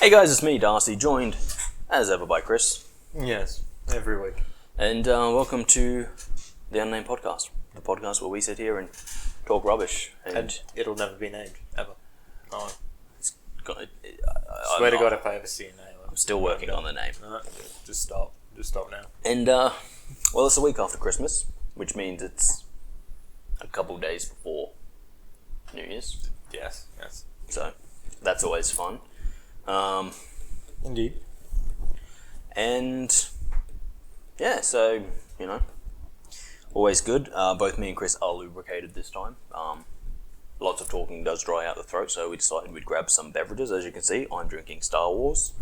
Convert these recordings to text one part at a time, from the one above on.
Hey guys, it's me, Darcy, joined as ever by Kris. Yes, every week. And welcome to the Unnamed podcast, the podcast where we sit here and talk rubbish. And it'll never be named, ever. No. Swear to God if I ever see a name. I'm still working on the name. No, just stop. Just stop now. And, well, it's a week after Christmas, which means it's a couple of days before New Year's. Yes. So, that's always fun. Indeed. And, yeah, so, you know, always good. Both me and Kris are lubricated this time. Lots of talking does dry out the throat, so we decided we'd grab some beverages. As you can see, I'm drinking Star Wars.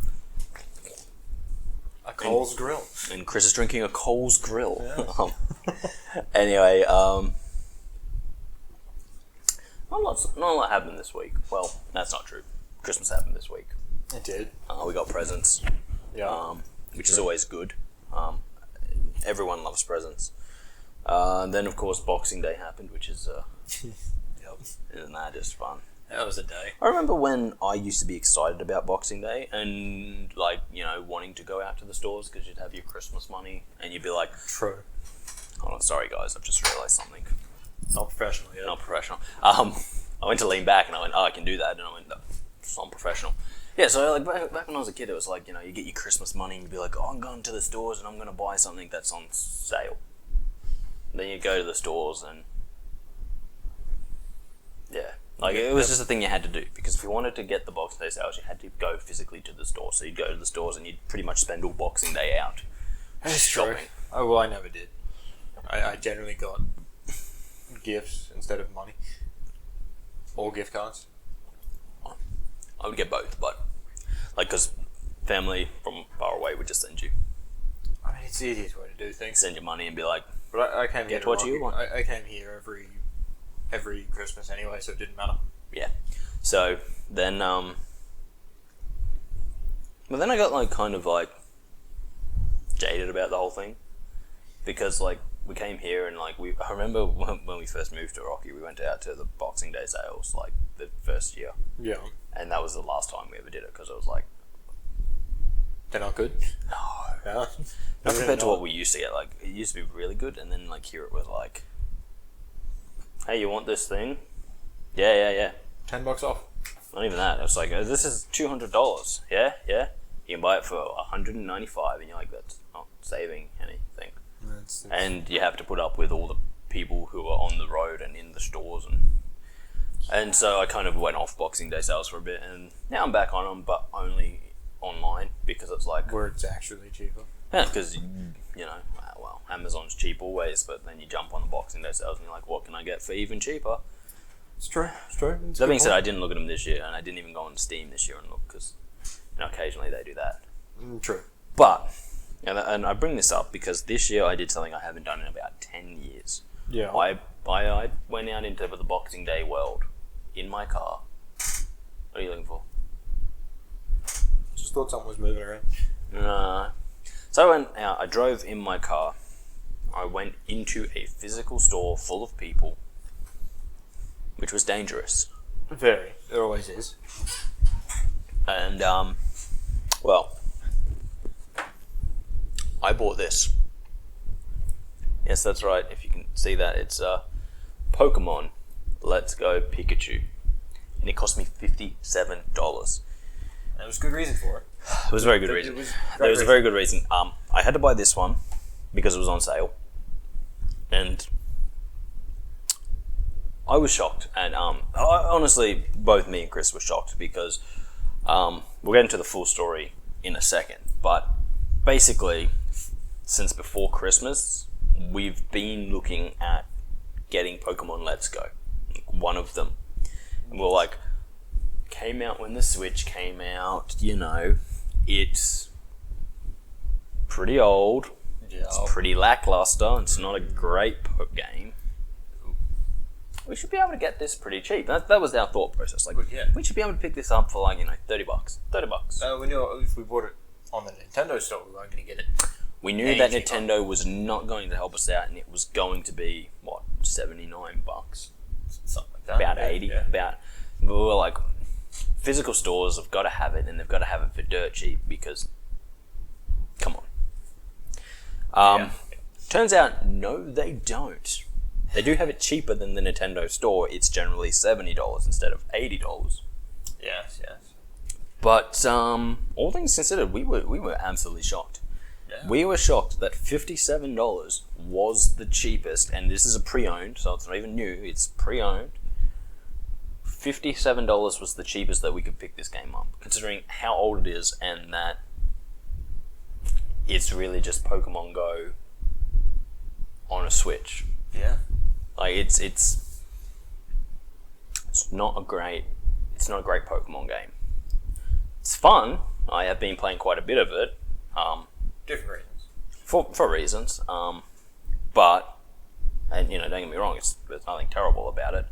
A Coles Grill. And Kris is drinking a Coles Grill. Yeah. Anyway, not a lot happened this week. Well, that's not true. Christmas happened this week. It did. We got presents. Yeah. Which is always good. Everyone loves presents. And then, of course, Boxing Day happened, which is, Yep. isn't that just fun? That was a day. I remember when I used to be excited about Boxing Day and, like, you know, wanting to go out to the stores because you'd have your Christmas money and you'd be like... True. Hold on, sorry guys, I've just realised something. Not professional, yeah. Not professional. I went to lean back and I went, oh, I can do that. And I went, no, it's not professional. Yeah, so like back when I was a kid, it was like, you know, you get your Christmas money and you'd be like, oh, I'm going to the stores and I'm going to buy something that's on sale. And then you go to the stores and... Yeah. Like, it was just a thing you had to do, because if you wanted to get the Boxing Day sales, you had to go physically to the store. So you'd go to the stores and you'd pretty much spend all Boxing Day out shopping. True. Oh, well, I never did. I generally got gifts instead of money. Or gift cards. I would get both, but, like, because family from far away would just send you. I mean, it's the easiest way to do things. Send you money and be like, But I came here get what you want. I came here every Christmas anyway, so it didn't matter. yeah. So, then, but then I got, like, kind of, like, jaded about the whole thing. Because, like, we came here and, like, I remember when we first moved to Rocky, we went out to the Boxing Day sales, like, the first year. Yeah. And that was the last time we ever did it, because it was like... They're not good? No. Yeah. Not compared to what we used to get. Like, it used to be really good, and then, like, here it was like... Hey, you want this thing? Yeah. $10 off. Not even that. It was like, this is $200. Yeah. You can buy it for $195, and you're like, that's not saving anything. And you have to put up with all the people who are on the road and in the stores, and so I kind of went off Boxing Day sales for a bit, and now I'm back on them, but only online, because it's like... Where it's actually cheaper. Yeah, because, you know, well, Amazon's cheap always, but then you jump on the Boxing Day sales and you're like, what can I get for even cheaper? It's true. That being said, I didn't look at them this year, and I didn't even go on Steam this year and look, because, you know, occasionally they do that. True. But, and I bring this up because this year I did something I haven't done in about 10 years. Yeah. I went out into the Boxing Day world in my car. What are you looking for? Just thought something was moving around. No. So I went out, I drove in my car. I went into a physical store full of people, which was dangerous. Very. It always is. And, well, I bought this. Yes, that's right. If you can see that, it's Pokemon Let's Go Pikachu. And it cost me $57. There was good reason for it. It was a very good reason. There was a very good reason. I had to buy this one because it was on sale. And I was shocked. And honestly, both me and Kris were shocked because we'll get into the full story in a second. But basically, since before Christmas, we've been looking at getting Pokemon Let's Go. One of them. And we're like, came out when the Switch came out, you know, it's pretty old, it's pretty lackluster, it's not a great game. We should be able to get this pretty cheap. That was our thought process. Like, we should be able to pick this up for, like, you know, $30. $30. We knew if we bought it on the Nintendo store, we weren't going to get it. We knew that Nintendo was not going to help us out, and it was going to be, what, $79? Something like that. About 80. Yeah. About, we were like, physical stores have got to have it, and they've got to have it for dirt cheap because, come on. Turns out, no, they don't. They do have it cheaper than the Nintendo store. It's generally $70 instead of $80. Yes. But all things considered, we were absolutely shocked. Yeah. We were shocked that $57 was the cheapest, and this is a pre-owned, so it's not even new. It's pre-owned. $57 was the cheapest that we could pick this game up, considering how old it is and that it's really just Pokemon Go on a Switch. Yeah. Like it's not a great Pokemon game. It's fun. I have been playing quite a bit of it. Different reasons. For reasons. But don't get me wrong, there's nothing terrible about it.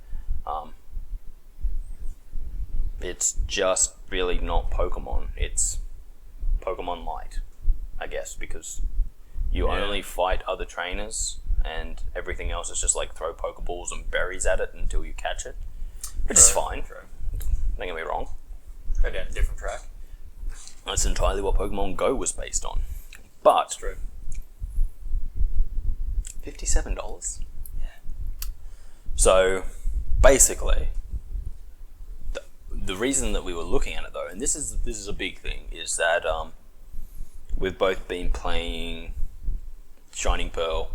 It's just really not Pokemon. It's Pokemon Light, I guess, because you only fight other trainers and everything else is just like throw Pokeballs and berries at it until you catch it, which is fine. True. Don't get me wrong. Go down a different track. That's entirely what Pokemon Go was based on. But That's true. $57. Yeah. So basically, the reason that we were looking at it though, and this is a big thing, is that we've both been playing Shining Pearl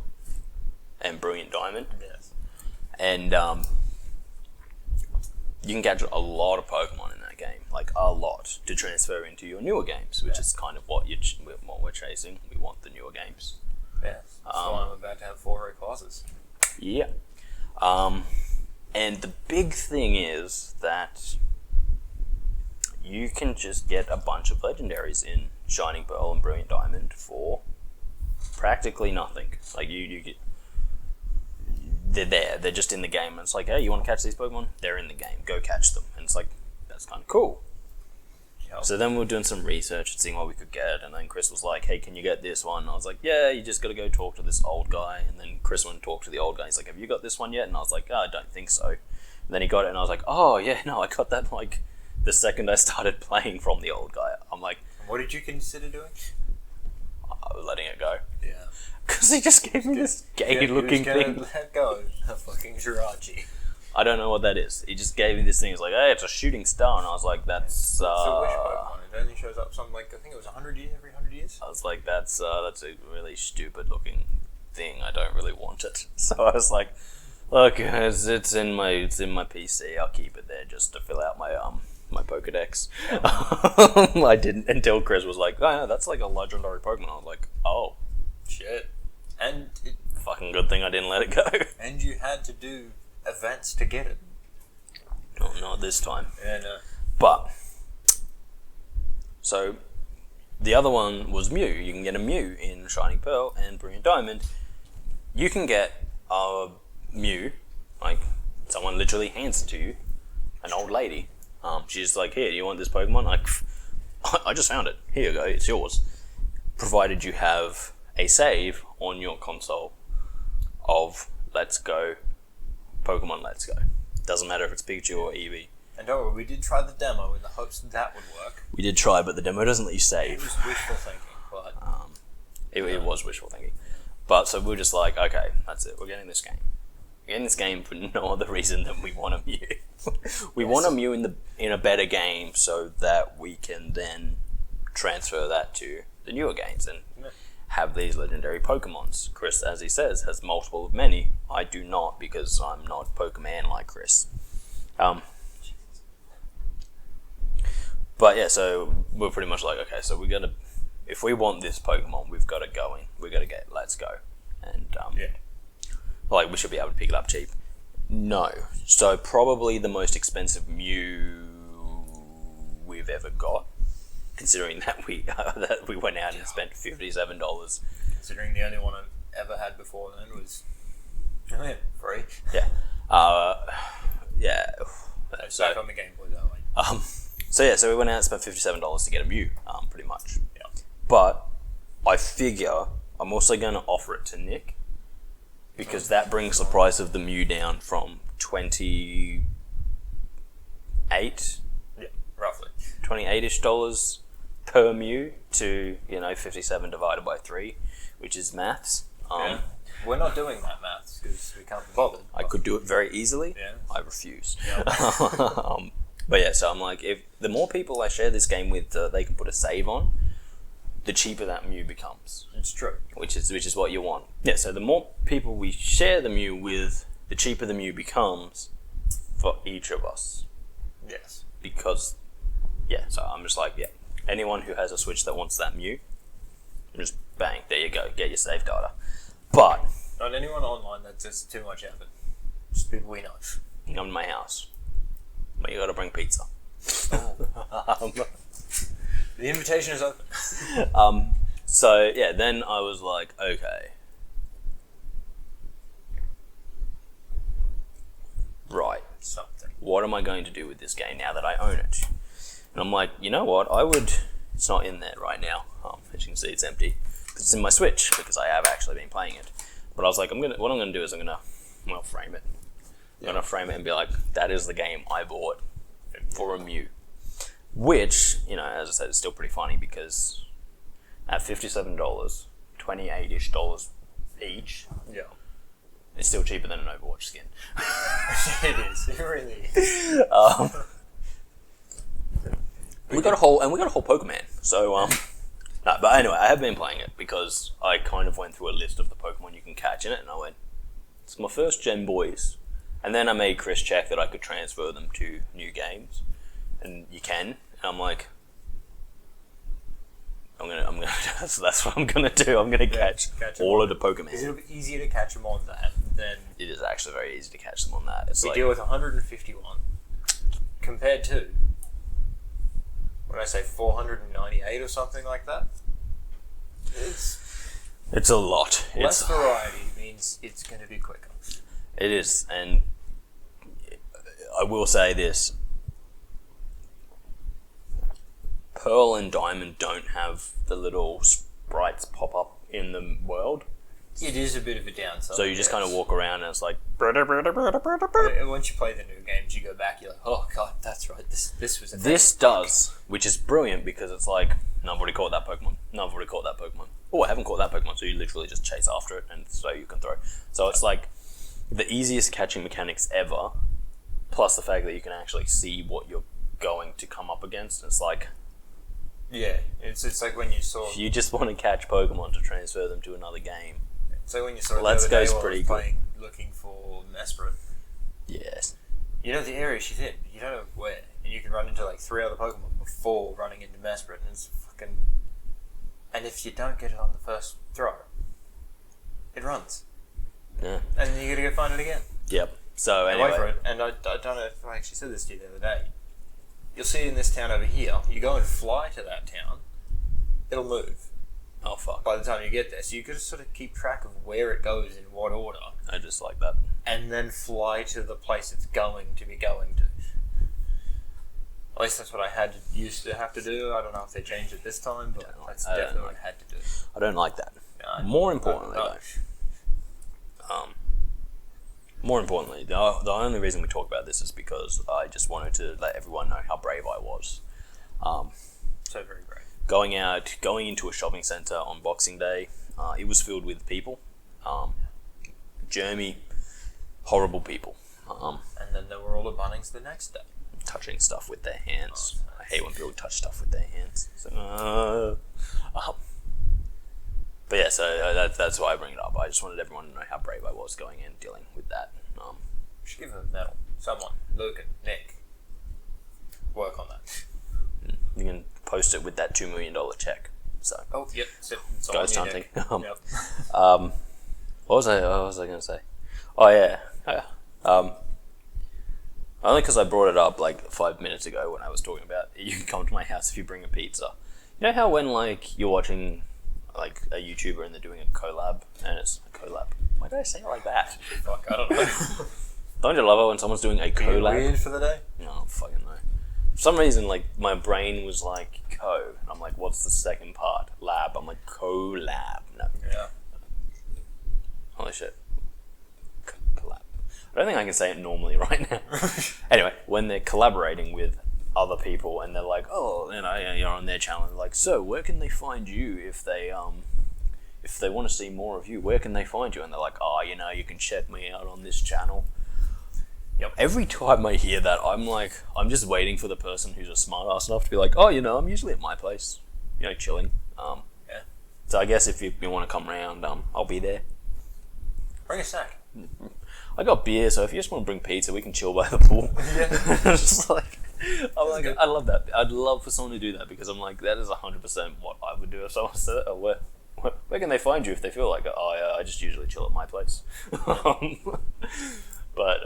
and Brilliant Diamond. Yes. And you can catch a lot of Pokemon in that game, like a lot, to transfer into your newer games, which is kind of what we're chasing. We want the newer games. Yes. So I'm about to have 4 classes. Yeah. And the big thing is that you can just get a bunch of legendaries in Shining Pearl and Brilliant Diamond for practically nothing. Like you get, they're there. They're just in the game, and it's like, hey, you want to catch these Pokemon? They're in the game. Go catch them. And it's like, that's kind of cool. Yep. So then we were doing some research and seeing what we could get, and then Kris was like, hey, can you get this one? And I was like, yeah, you just got to go talk to this old guy. And then Kris went and talked to the old guy. He's like, have you got this one yet? And I was like, oh, I don't think so. And then he got it, and I was like, oh, yeah, no, I got that like the second I started playing from the old guy. I'm like, what did you consider doing? Letting it go. Yeah. Because he just gave me this gay-looking thing. Let go. A fucking Jirachi. I don't know what that is. He just gave me this thing. He's like, hey, it's a shooting star. And I was like, that's... It's a wish Pokemon. It only shows up something like, I think it was 100 years, every 100 years. I was like, that's a really stupid-looking thing. I don't really want it. So I was like, look, it's in my PC. I'll keep it there just to fill out my Pokedex. I didn't until Kris was like, oh, yeah, that's like a legendary Pokemon. I was like, oh. Shit. And it, fucking good thing I didn't let it go. And you had to do events to get it. Oh, not this time. Yeah, no. But, so, the other one was Mew. You can get a Mew in Shining Pearl and Brilliant Diamond. You can get a Mew, like, someone literally hands it to you, an old lady. She's like, here, do you want this Pokemon? Like, I just found it. Here you go, it's yours. Provided you have a save on your console of Let's Go, Pokemon Let's Go. Doesn't matter if it's Pikachu or Eevee. And don't worry, we did try the demo in the hopes that would work. We did try, but the demo doesn't let you It save. was wishful thinking, but... It was wishful thinking. But so we were just like, okay, that's it. We're getting this game. We're getting this game for no other reason than we want a Mew. We want a Mew in a better game so that we can then transfer that to the newer games and have these legendary Pokemons. Kris, as he says, has multiple of many. I do not, because I'm not Pokemon like Kris. But yeah, so we're pretty much like, okay, so if we want this Pokemon, we've got to go in. We've got to get Let's Go. And, like, we should be able to pick it up cheap. No. So probably the most expensive Mew we've ever got, considering that we went out and spent $57. Considering the only one I've ever had before then was free. Yeah. Yeah. So back on the Game Boy that way. So we went out and spent $57 to get a Mew, pretty much. Yeah. But I figure I'm also going to offer it to Nick, because that brings the price of the Mew down from 28. Yeah. roughly. $28-ish per Mew to, 57 divided by 3, which is maths. We're not doing that maths because we can't be bothered. I could do it very easily. Yeah. I refuse. Yeah. But yeah, so I'm like, if the more people I share this game with, they can put a save on, the cheaper that Mew becomes. It's true. Which is what you want. Yeah, so the more people we share the Mew with, the cheaper the Mew becomes for each of us. Yes. Because, so I'm just like, anyone who has a Switch that wants that Mew, just bang, there you go, get your save data. But not anyone online, that's just too much effort. Just people we know. come to my house, but you gotta bring pizza. The invitation is open. So then I was like, okay, right, Something. what am I going to do with this game now that I own it? And I'm like, you know what, it's not in there right now. As you can see, it's empty. It's in my Switch because I have actually been playing it. But I was like, what I'm gonna do is I'm gonna frame it. I'm gonna frame it and be like, that is the game I bought for a Mew. Which, as I said, is still pretty funny because at $57, $28-ish each, it's still cheaper than an Overwatch skin. It is. It really is. We got a whole Pokemon. So no, but anyway, I have been playing it because I kind of went through a list of the Pokemon you can catch in it, and I went, it's my first gen boys. And then I made Kris check that I could transfer them to new games, and you can. And I'm like, I'm gonna. That's what I'm gonna do. I'm gonna catch all of the Pokemon. It'll be easier to catch them on that than it is actually very easy to catch them on that. It's we deal with 151 compared to when I say 498 or something like that. It's a lot. Less variety means it's going to be quicker. It is, and I will say this. Pearl and Diamond don't have the little sprites pop up in the world. It is a bit of a downside. So you just kind of walk around and it's like... Once you play the new games, you go back, you're like, oh god, that's right, this was a thing. This does, which is brilliant because it's like, no, I've already caught that Pokemon. No, I've already caught that Pokemon. Oh, I haven't caught that Pokemon, so you literally just chase after it and so you can throw. So it's like the easiest catching mechanics ever, plus the fact that you can actually see what you're going to come up against. It's like... Yeah, it's like when you saw... If you just want to catch Pokemon to transfer them to another game. So when you saw Let's the other day Go's while I pretty was good. playing, looking for Mesprit, Yes. you know the area she's in, you don't know where, and you can run into like 3 other Pokemon before running into Mesprit, and it's fucking... And if you don't get it on the first throw, it runs. Yeah. And then you gotta go find it again. Yep. So And wait for anyway, it, and I don't know if I actually said this to you the other day. You'll see it in this town over here, you go and fly to that town, it'll move oh fuck, by the time you get there, so you gotta sort of keep track of where it goes in what order, I just like that. and then fly to the place it's going to be going to. At least that's what I used to have to do. I don't know if they changed it this time, but that's definitely what I had to do. I don't like that. No, More importantly, the only reason we talk about this is because I just wanted to let everyone know how brave I was. So very brave. Going into a shopping centre on Boxing Day, it was filled with people, germy, horrible people, And then there were all the Bunnings the next day. touching stuff with their hands. I hate when people touch stuff with their hands. So, but yeah, so that's why I bring it up. I just wanted everyone to know how brave I was going in dealing with that. We should give them a medal. Someone, Luke and Nick, work on that. You can post it with that $2 million check. So Oh, yep. It's all ghost on you, hunting. Nick. Yep. What was I going to say? Oh yeah. Only because I brought it up like 5 minutes ago when I was talking about you can come to my house if you bring a pizza. You know how when like you're watching like a YouTuber and they're doing a collab and it's a collab. Why did I say it like that? Fuck, I don't know. Don't you love it when someone's doing a Are you collab? weird for the day? No, fucking no. For some reason, like my brain was like co, and I'm like, what's the second part? Lab. I'm like collab. No. Yeah. Holy shit. Collab. I don't think I can say it normally right now. Anyway, when they're collaborating with other people, and they're like, oh, you're on their channel. They're like, so where can they find you if they want to see more of you? Where can they find you? And they're like, oh, you can check me out on this channel. Yep. Every time I hear that, I'm just waiting for the person who's a smart ass enough to be like, oh, I'm usually at my place, chilling. Yeah. So I guess if you want to come around, I'll be there. Bring a snack. I got beer, so if you just want to bring pizza, we can chill by the pool. Yeah. Just I love that. I'd love for someone to do that, because I'm like, that is 100% what I would do if someone said it. Where can they find you if they feel like, I just usually chill at my place. But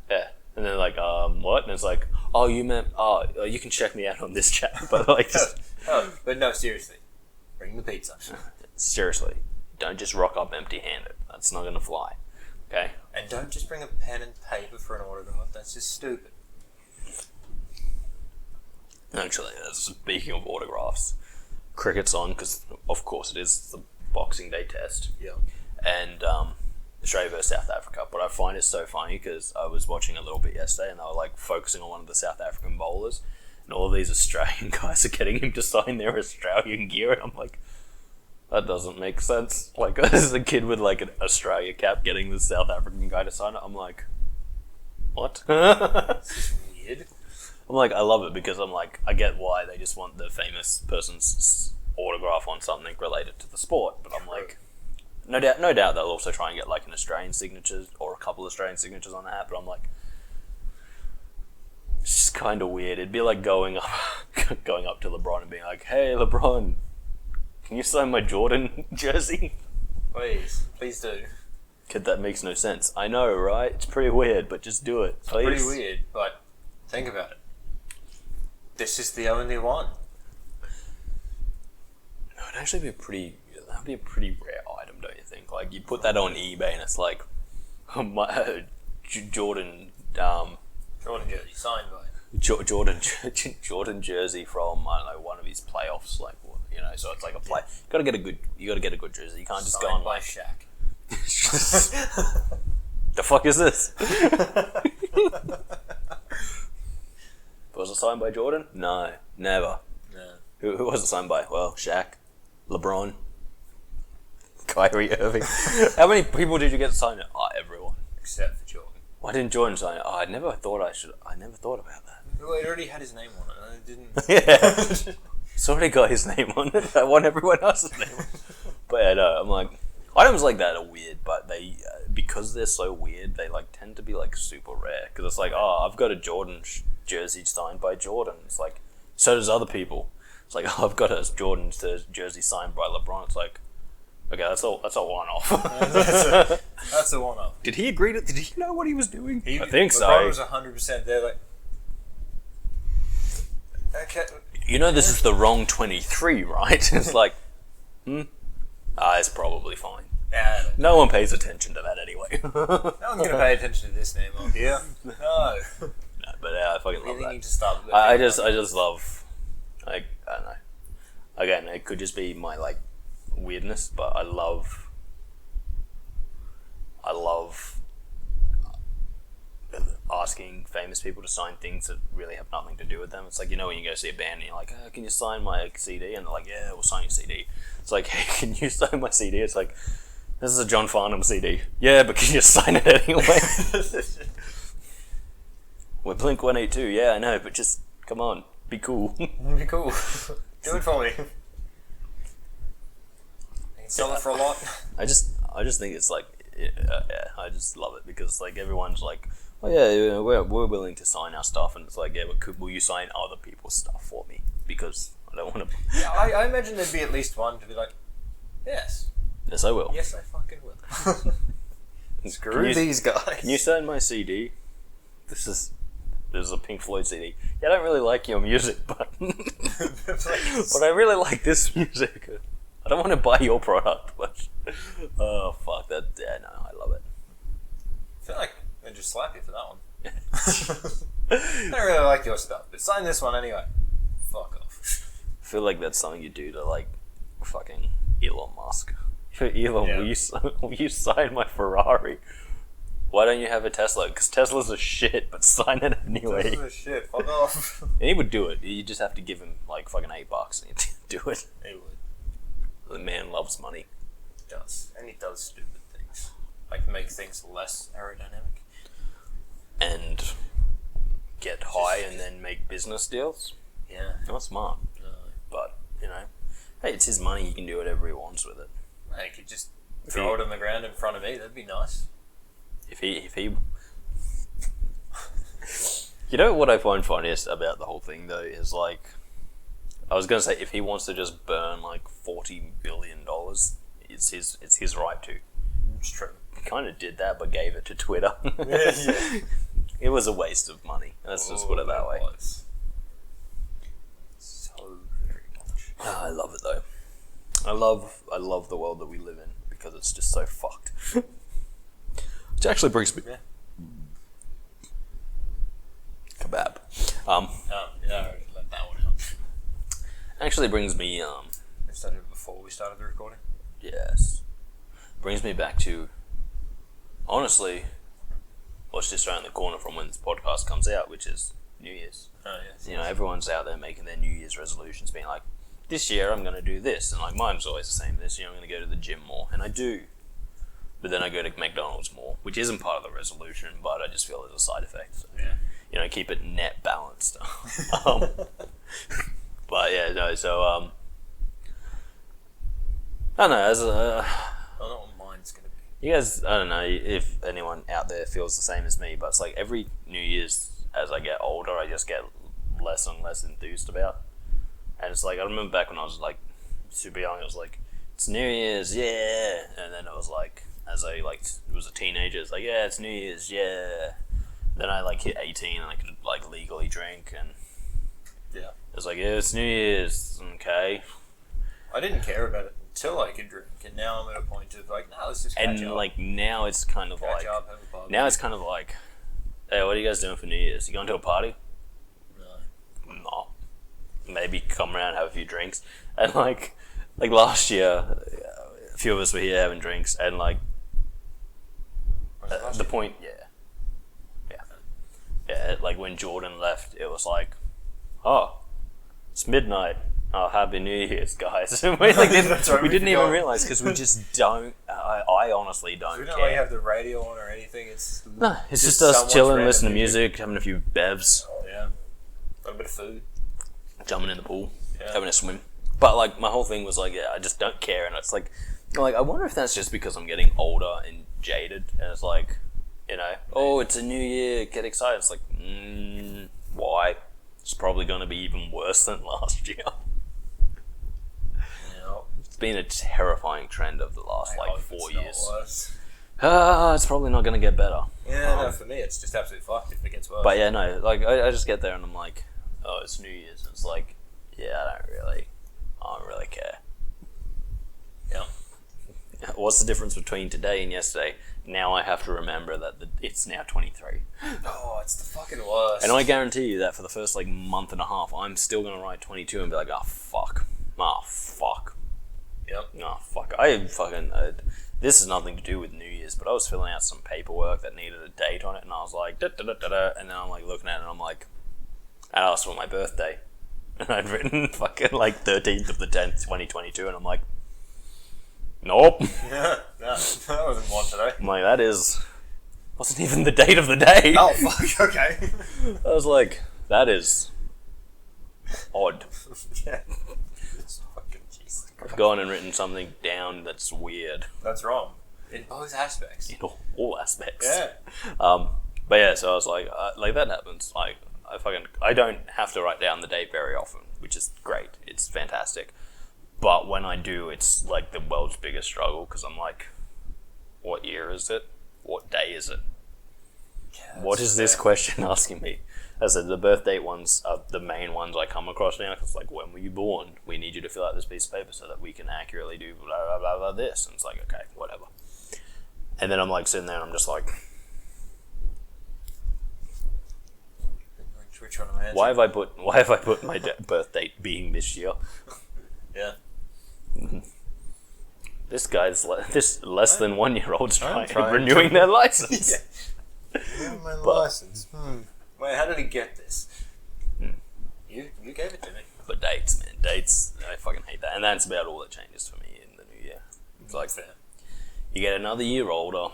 yeah, and then like, what? And it's like, oh, you meant, you can check me out on this chat, but like, but no, seriously, bring the pizza. Seriously, don't just rock up empty-handed. That's not gonna fly. Okay. And don't just bring a pen and paper for an autograph. That's just stupid. Actually, speaking of autographs, cricket's on, because of course it is the Boxing Day test. Yeah. And Australia versus South Africa. But I find it so funny because I was watching a little bit yesterday, and they were like focusing on one of the South African bowlers, and all of these Australian guys are getting him to sign their Australian gear, and I'm like, that doesn't make sense. Like, as a kid with like an Australia cap getting the South African guy to sign it, I'm like, what? This is weird. I'm like, I love it, because I'm like, I get why they just want the famous person's autograph on something related to the sport, but I'm like, no doubt they'll also try and get like an Australian signature or a couple Australian signatures on the hat, but I'm like, it's just kind of weird. It'd be like going up to LeBron and being like, hey LeBron, can you sign my Jordan jersey? Please do. Kid, that makes no sense. I know, right? It's pretty weird, but just do it, please. It's pretty weird, but think about it. This is the only one. No, it'd actually be that'd be a pretty rare item, don't you think? Like, you put that on eBay and it's like, Jordan jersey signed by Jordan jersey from, I don't know, one of his playoffs, like, so it's like a play. You gotta get a good jersey. You can't just signed go on by like, Shaq. the fuck is this? Was it signed by Jordan? No, never. No. Who was it signed by? Well, Shaq, LeBron, Kyrie Irving. How many people did you get to sign it? Everyone. Except for Jordan. Why didn't Jordan sign it? I never thought about that. Well, it already had his name on it, and it didn't. Yeah. It's already got his name on it. I want everyone else's name on it. But yeah, no, I'm like, items like that are weird, but they, because they're so weird, they like tend to be like super rare. Because it's like, I've got a Jordan jersey signed by Jordan. It's like, so does other people. It's like, I've got a Jordan jersey signed by LeBron. It's like, okay, that's a one-off. That's a one-off. Did he know what he was doing? I think so. LeBron was 100% there, like, okay. This is the wrong 23, right? It's like, it's probably fine. Yeah. No one pays attention to that anyway. No one's going to pay attention to this name on here. No. No, but I fucking love that. Need to start I just love, like, I don't know. Again, it could just be my like weirdness, but I love asking famous people to sign things that really have nothing to do with them. It's like, when you go see a band and you're like, can you sign my CD? And they're like, yeah, we'll sign your CD. It's like, hey, can you sign my CD? It's like, this is a John Farnham CD. Yeah, but can you sign it anyway? We're Blink-182. Yeah, I know, but just, come on, be cool. Be cool. Do it for me. You can sell it for a lot. I just think it's like, I just love it, because like everyone's like, oh yeah, we're willing to sign our stuff, and it's like, yeah, but will you sign other people's stuff for me? Because I don't want to. Yeah, I imagine there'd be at least one to be like, yes. Yes, I will. Yes, I fucking will. Screw these guys. Can you sign my CD? This is a Pink Floyd CD. Yeah, I don't really like your music, but but I really like this music. I don't want to buy your product, but oh fuck that. Yeah, no, I love it. I feel like I'd just slap you for that one. I don't really like your stuff, but sign this one anyway. Fuck off. I feel like that's something you do to like fucking Elon Musk. Elon, Yeah. will you sign my Ferrari? Why don't you have a Tesla? Because Tesla's a shit, but sign it anyway. Tesla's a shit. Fuck off. And he would do it. You just have to give him like fucking $8 and he'd do it. He would. The man loves money. He does. And he does stupid things. Like make things less aerodynamic. And get high and then make business deals. Yeah. Not smart. No. But, you know, hey, it's his money. He can do whatever he wants with it. He could just throw it on the ground in front of me. That'd be nice. If he You know what I find funniest about the whole thing though is like, I was gonna say if he wants to just burn like $40 billion, it's his right to. It's true. He kind of did that, but gave it to Twitter. Yeah. It was a waste of money. Let's just put it that way. Was. So very much. I love it though. I love the world that we live in because it's just so fucked. Which actually brings me. Yeah. Kebab. Yeah, I already let that one out. Actually brings me. I started before we started the recording. Yes. Brings me back to. Honestly, what's just around the corner from when this podcast comes out, which is New Year's. Oh yes. You know, everyone's out there making their New Year's resolutions, being like, this year I'm going to do this, and like mine's always the same. This year I'm going to go to the gym more, and I do. But then I go to McDonald's more, which isn't part of the resolution, but I just feel there's a side effect. So, Yeah. you know, keep it net balanced. But yeah, no. So I don't know. As I don't know what mine's gonna be. you guys, I don't know if anyone out there feels the same as me, but it's like every New Year's as I get older, I just get less and less enthused about. And it's like I remember back when I was like super young, it was like it's New Year's, yeah, and then it was like as I like was a teenager, it's like yeah, it's New Year's, yeah. Then I like hit 18 and I could like legally drink, and Yeah. it was like yeah, it's New Year's, okay. I didn't care about it until I could drink, and now I'm at a point of like, no, let's just catch And up. like now it's kind of Catch like up, have a barbecue. now it's kind of like, hey, what are you guys doing for New Year's? You going to a party? No. No. Maybe come around, have a few drinks, and like last year, a few of us were here having drinks, and like Was it last the year? point, yeah, like when Jordan left, it was like, oh, it's midnight. Oh, happy New Year's, guys. we like, That's right, we we didn't even forgot. realize because we just don't. I honestly don't We care. don't really have the radio on or anything. It's No, it's just us someone's chilling, random listening to music, having a few bevs, Yeah. A little bit of food. jumping in the pool, Yeah. having a swim. But like my whole thing was like, yeah, I just don't care, and it's like I wonder if that's just because I'm getting older and jaded, and it's like, you know, oh, it's a new year, get excited. It's like, why? It's probably going to be even worse than last year. Yeah. It's been a terrifying trend of the last I like hope 4 it's not years. worse. It's probably not going to get better. Yeah, no, for me it's just absolutely fucked if it gets worse. But yeah, no, like I just get there and I'm like, oh, it's New Year's. And it's like, yeah, I don't really care. Yeah. What's the difference between today and yesterday? Now I have to remember that it's now 23. Oh, it's the fucking worst. And I guarantee you that for the first like month and a half, I'm still going to write 22 and be like, oh, fuck. Oh, fuck. Yep. Oh, fuck. This has nothing to do with New Year's, but I was filling out some paperwork that needed a date on it, and I was like, da-da-da-da-da, and then I'm like looking at it, and I'm like, I asked for my birthday. And I'd written fucking like 13th of the 10th, 2022, and I'm like, nope. Yeah, no, that wasn't one today. I'm like, wasn't even the date of the day. Oh, fuck, okay. I was like, that is odd. Yeah. It's fucking Jesus I've Christ. gone and written something down that's weird That's wrong. In both aspects. in all aspects. Yeah. But yeah, so I was like that happens. Like, I don't have to write down the date very often, which is great. It's fantastic. But when I do, it's like the world's biggest struggle because I'm like, what year is it? What day is it? Yeah, What is this question asking me? As I said, the birth date ones are the main ones I come across now because like, when were you born? We need you to fill out this piece of paper so that we can accurately do blah blah blah blah this. And it's like, okay, whatever. And then I'm like sitting there and I'm just like, Which one am I answering? why have I put my birth date being this year? Yeah. This guy's this less than 1 year olds I'm trying trying renewing to- their license. Yeah. My But- license. Wait, how did he get this? You gave it to me. But dates, man, dates. I fucking hate that, and that's about all that changes for me in the new year. It's like Fair. you get another year older,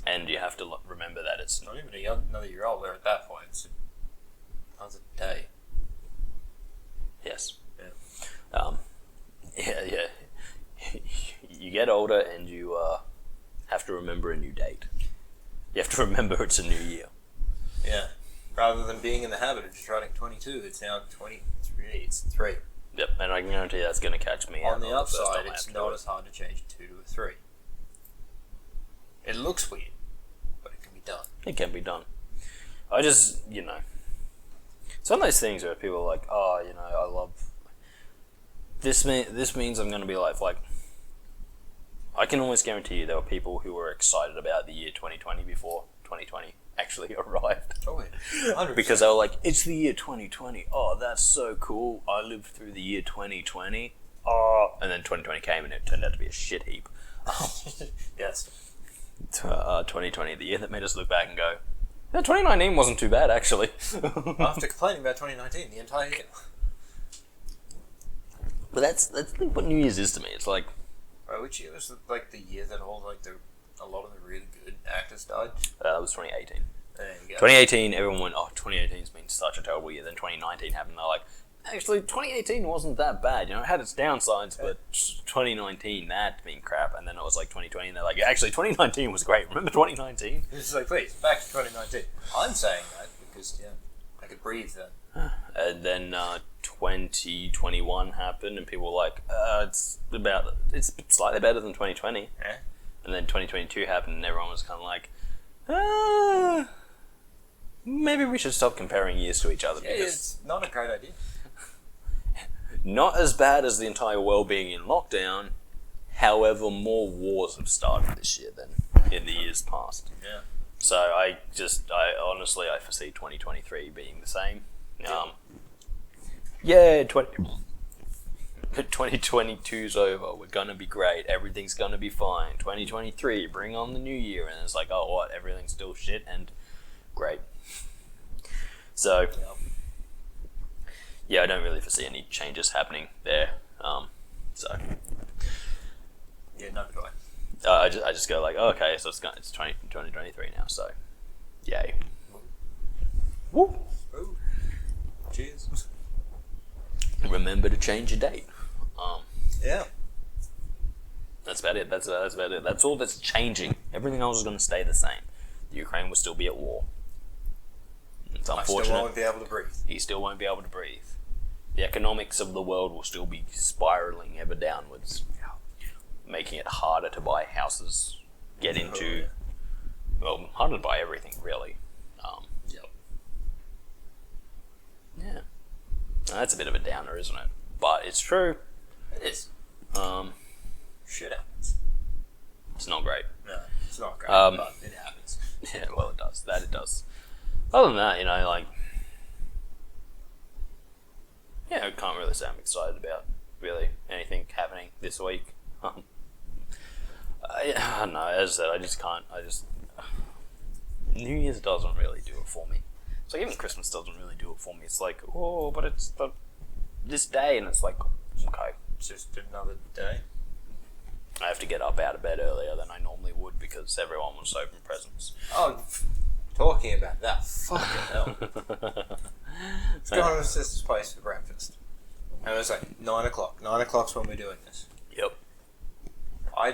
and you have to remember that it's Not even another year older at that point. It's another day. yes. Yeah. Yeah. You get older, and you have to remember a new date. You have to remember it's a new year. Yeah. Rather than being in the habit of just writing 22, it's now 23. It's 3. Yep, and I can guarantee that's going to catch me out On the first upside, time I it's have to do not it. as hard to change 2 to a 3. It looks weird, but it can be done. It can be done. I just, it's one of those things where people are like, oh, I love this. This means I'm going to be like, I can almost guarantee you there were people who were excited about the year 2020 before 2020 actually arrived. Oh, yeah. 100%. Because they were like, it's the year 2020. Oh, that's so cool. I lived through the year 2020. Oh, and then 2020 came and it turned out to be a shit heap. Yes. 2020, the year that made us look back and go, yeah, 2019 wasn't too bad actually. After complaining about 2019 the entire year. But that's what New Year's is to me. It's like, Right, which year was like the year that all a lot of the really good actors died? that was 2018. There you go. 2018, everyone went, oh, 2018's been such a terrible year. Then 2019 happened. They're like, actually, 2018 wasn't that bad. It had its downsides, but 2019, that's been crap. And then it was like 2020, and they're like, actually, 2019 was great. Remember 2019? It's just like, please, back to 2019. I'm saying that because, I could breathe then. And then 2021 happened, and people were like, it's slightly better than 2020. Yeah. And then 2022 happened, and everyone was kind of like, maybe we should stop comparing years to each other Yeah, because it's not a great idea. not as bad as the entire world being in lockdown. However, more wars have started this year than in the years past. Yeah. So I honestly foresee 2023 being the same. 2022's over. We're gonna be great. Everything's gonna be fine. 2023, bring on the new year, and it's like, oh, what? Everything's still shit and great. So, yeah, I don't really foresee any changes happening there. So Yeah, no, do I. I just go like, oh, okay, so it's 2023 now. So, yay. Woo. Ooh. Cheers. Remember to change your date. Yeah. That's about it. That's about it. That's all that's changing. Everything else is going to stay the same. The Ukraine will still be at war. It's I unfortunate. still won't be able to breathe. He still won't be able to breathe. The economics of the world will still be spiraling ever downwards, making it harder to buy houses, get into, well, harder to buy everything, really. Yep. Yeah. Now, that's a bit of a downer, isn't it? But it's true. It is. Shit happens. It's not great. No, it's not great, but it happens. Yeah, well, it does. That it does. Other than that, like, yeah, I can't really say I'm excited about really anything happening this week. I don't know. As I said, I just can't. New Year's doesn't really do it for me. It's like even Christmas doesn't really do it for me. It's like, oh, but it's this day, and it's like, okay, It's just another day. I have to get up out of bed earlier than I normally would because everyone was open presents. Oh, talking about that, fucking hell. Let's go to my sister's place for breakfast. And it was like 9 o'clock. 9 o'clock's when we're doing this. Yep. I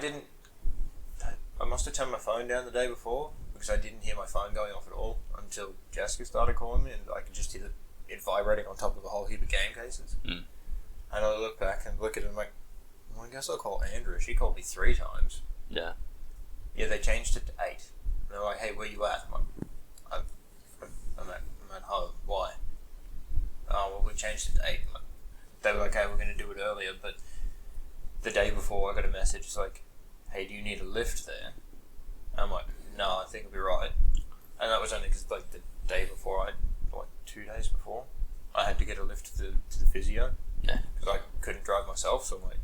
must have turned my phone down the day before because I didn't hear my phone going off at all until Jessica started calling me, and I could just hear it vibrating on top of a whole heap of game cases. Mm. And I look back and look at it and I'm like, well, I guess I'll call Andrew. She called me 3 times. Yeah. Yeah, they changed it to 8. And they're like, hey, where you at? I'm at home. Why? Oh, well, we changed it to 8. They were like, hey, we're going to do it earlier, but the day before I got a message, it's like, hey, do you need a lift there? And I'm like, no, I think it'll be right. And that was only because, like, the day before, 2 days before, I had to get a lift to the physio. Yeah. Because I couldn't drive myself, so I'm like,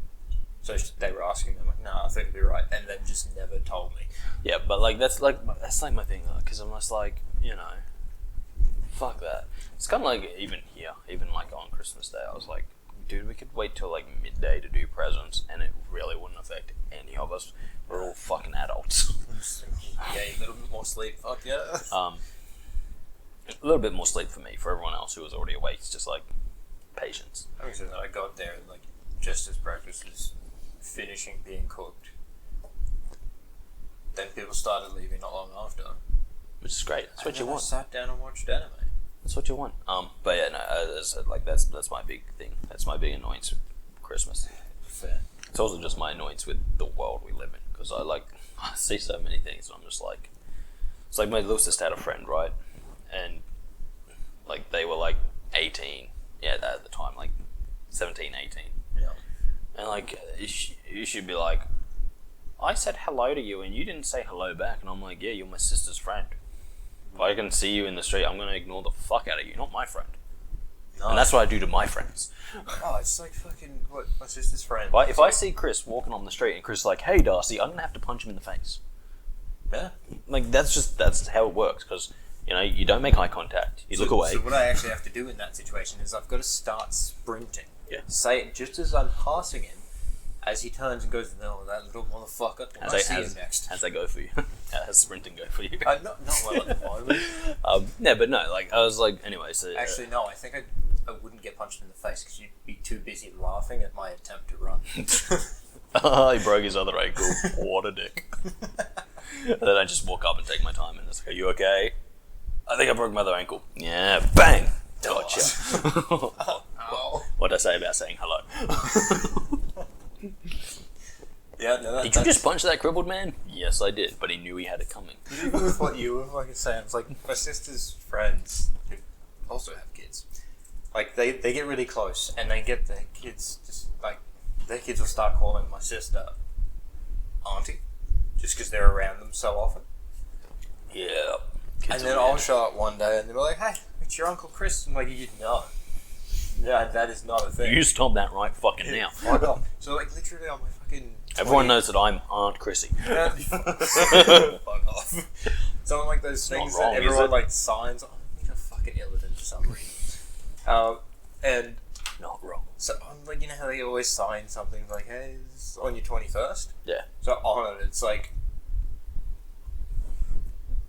So they were asking me, I'm like, nah, I think it'll be right, and they just never told me. Yeah, but like that's like my thing, because I'm just like, fuck that. It's kind of like even here, even like on Christmas Day, I was like, dude, we could wait till like midday to do presents, and it really wouldn't affect any of us. We're all fucking adults. Yeah, a little bit more sleep. Fuck yeah. A little bit more sleep for me. For everyone else who was already awake, it's just like patience. I was saying that I got there and like just as breakfast was finishing being cooked, then people started leaving not long after. Which is great. That's what you want. I sat down and watched anime. That's what you want. But yeah, no, as I said, like that's my big thing. That's my big annoyance with Christmas. Fair. It's also just my annoyance with the world we live in, because I see so many things, and I'm just like, it's like my little sister had a friend, right, and like they were like 18, at the time, like 17, 18, Yeah. and like you should be like, I said hello to you and you didn't say hello back, and I'm like, yeah, you're my sister's friend. If I can see you in the street, I'm gonna ignore the fuck out of you, not my friend. No. And that's what I do to my friends. Oh, it's like fucking what my sister's friend. If I see Kris walking on the street and Kris is like, hey Darcy, I don't have to punch him in the face. Yeah. Like that's how it works, because you don't make eye contact. You look away. So what I actually have to do in that situation is I've got to start sprinting. Yeah. Say it just as I'm passing him, as he turns and goes, no, that little motherfucker. I see him next. How's that go for you? How's sprinting go for you? Not well at the moment. Yeah, but no, like I was like, anyway. So actually, no. I think I wouldn't get punched in the face because you'd be too busy laughing at my attempt to run. He broke his other ankle. What a dick. And then I just walk up and take my time, and it's like, are you okay? I think I broke my other ankle. Yeah, bang! Gotcha. Ow. What did I say about saying hello? Yeah, no, did you just punch that crippled man? Yes, I did, but he knew he had it coming. Even with what you were fucking saying, it's like my sister's friends who also have kids. Like they get really close, and they get their kids just like their kids will start calling my sister auntie, just because they're around them so often. Yeah. And then I'll show up one day, and they're like, "Hey, it's your Uncle Kris." I'm like, "You know, yeah, that is not a thing." You stop that right fucking now. Fuck off. So like literally on my fucking. Everyone knows that I'm Aunt Chrissy. Fuck off. So on like those things wrong, that everyone like signs. I'm like a fucking Illidan for some reason. And not wrong. So I'm like, you know how they always sign something like, "Hey, this is on your 21st." Yeah. So on it, it's like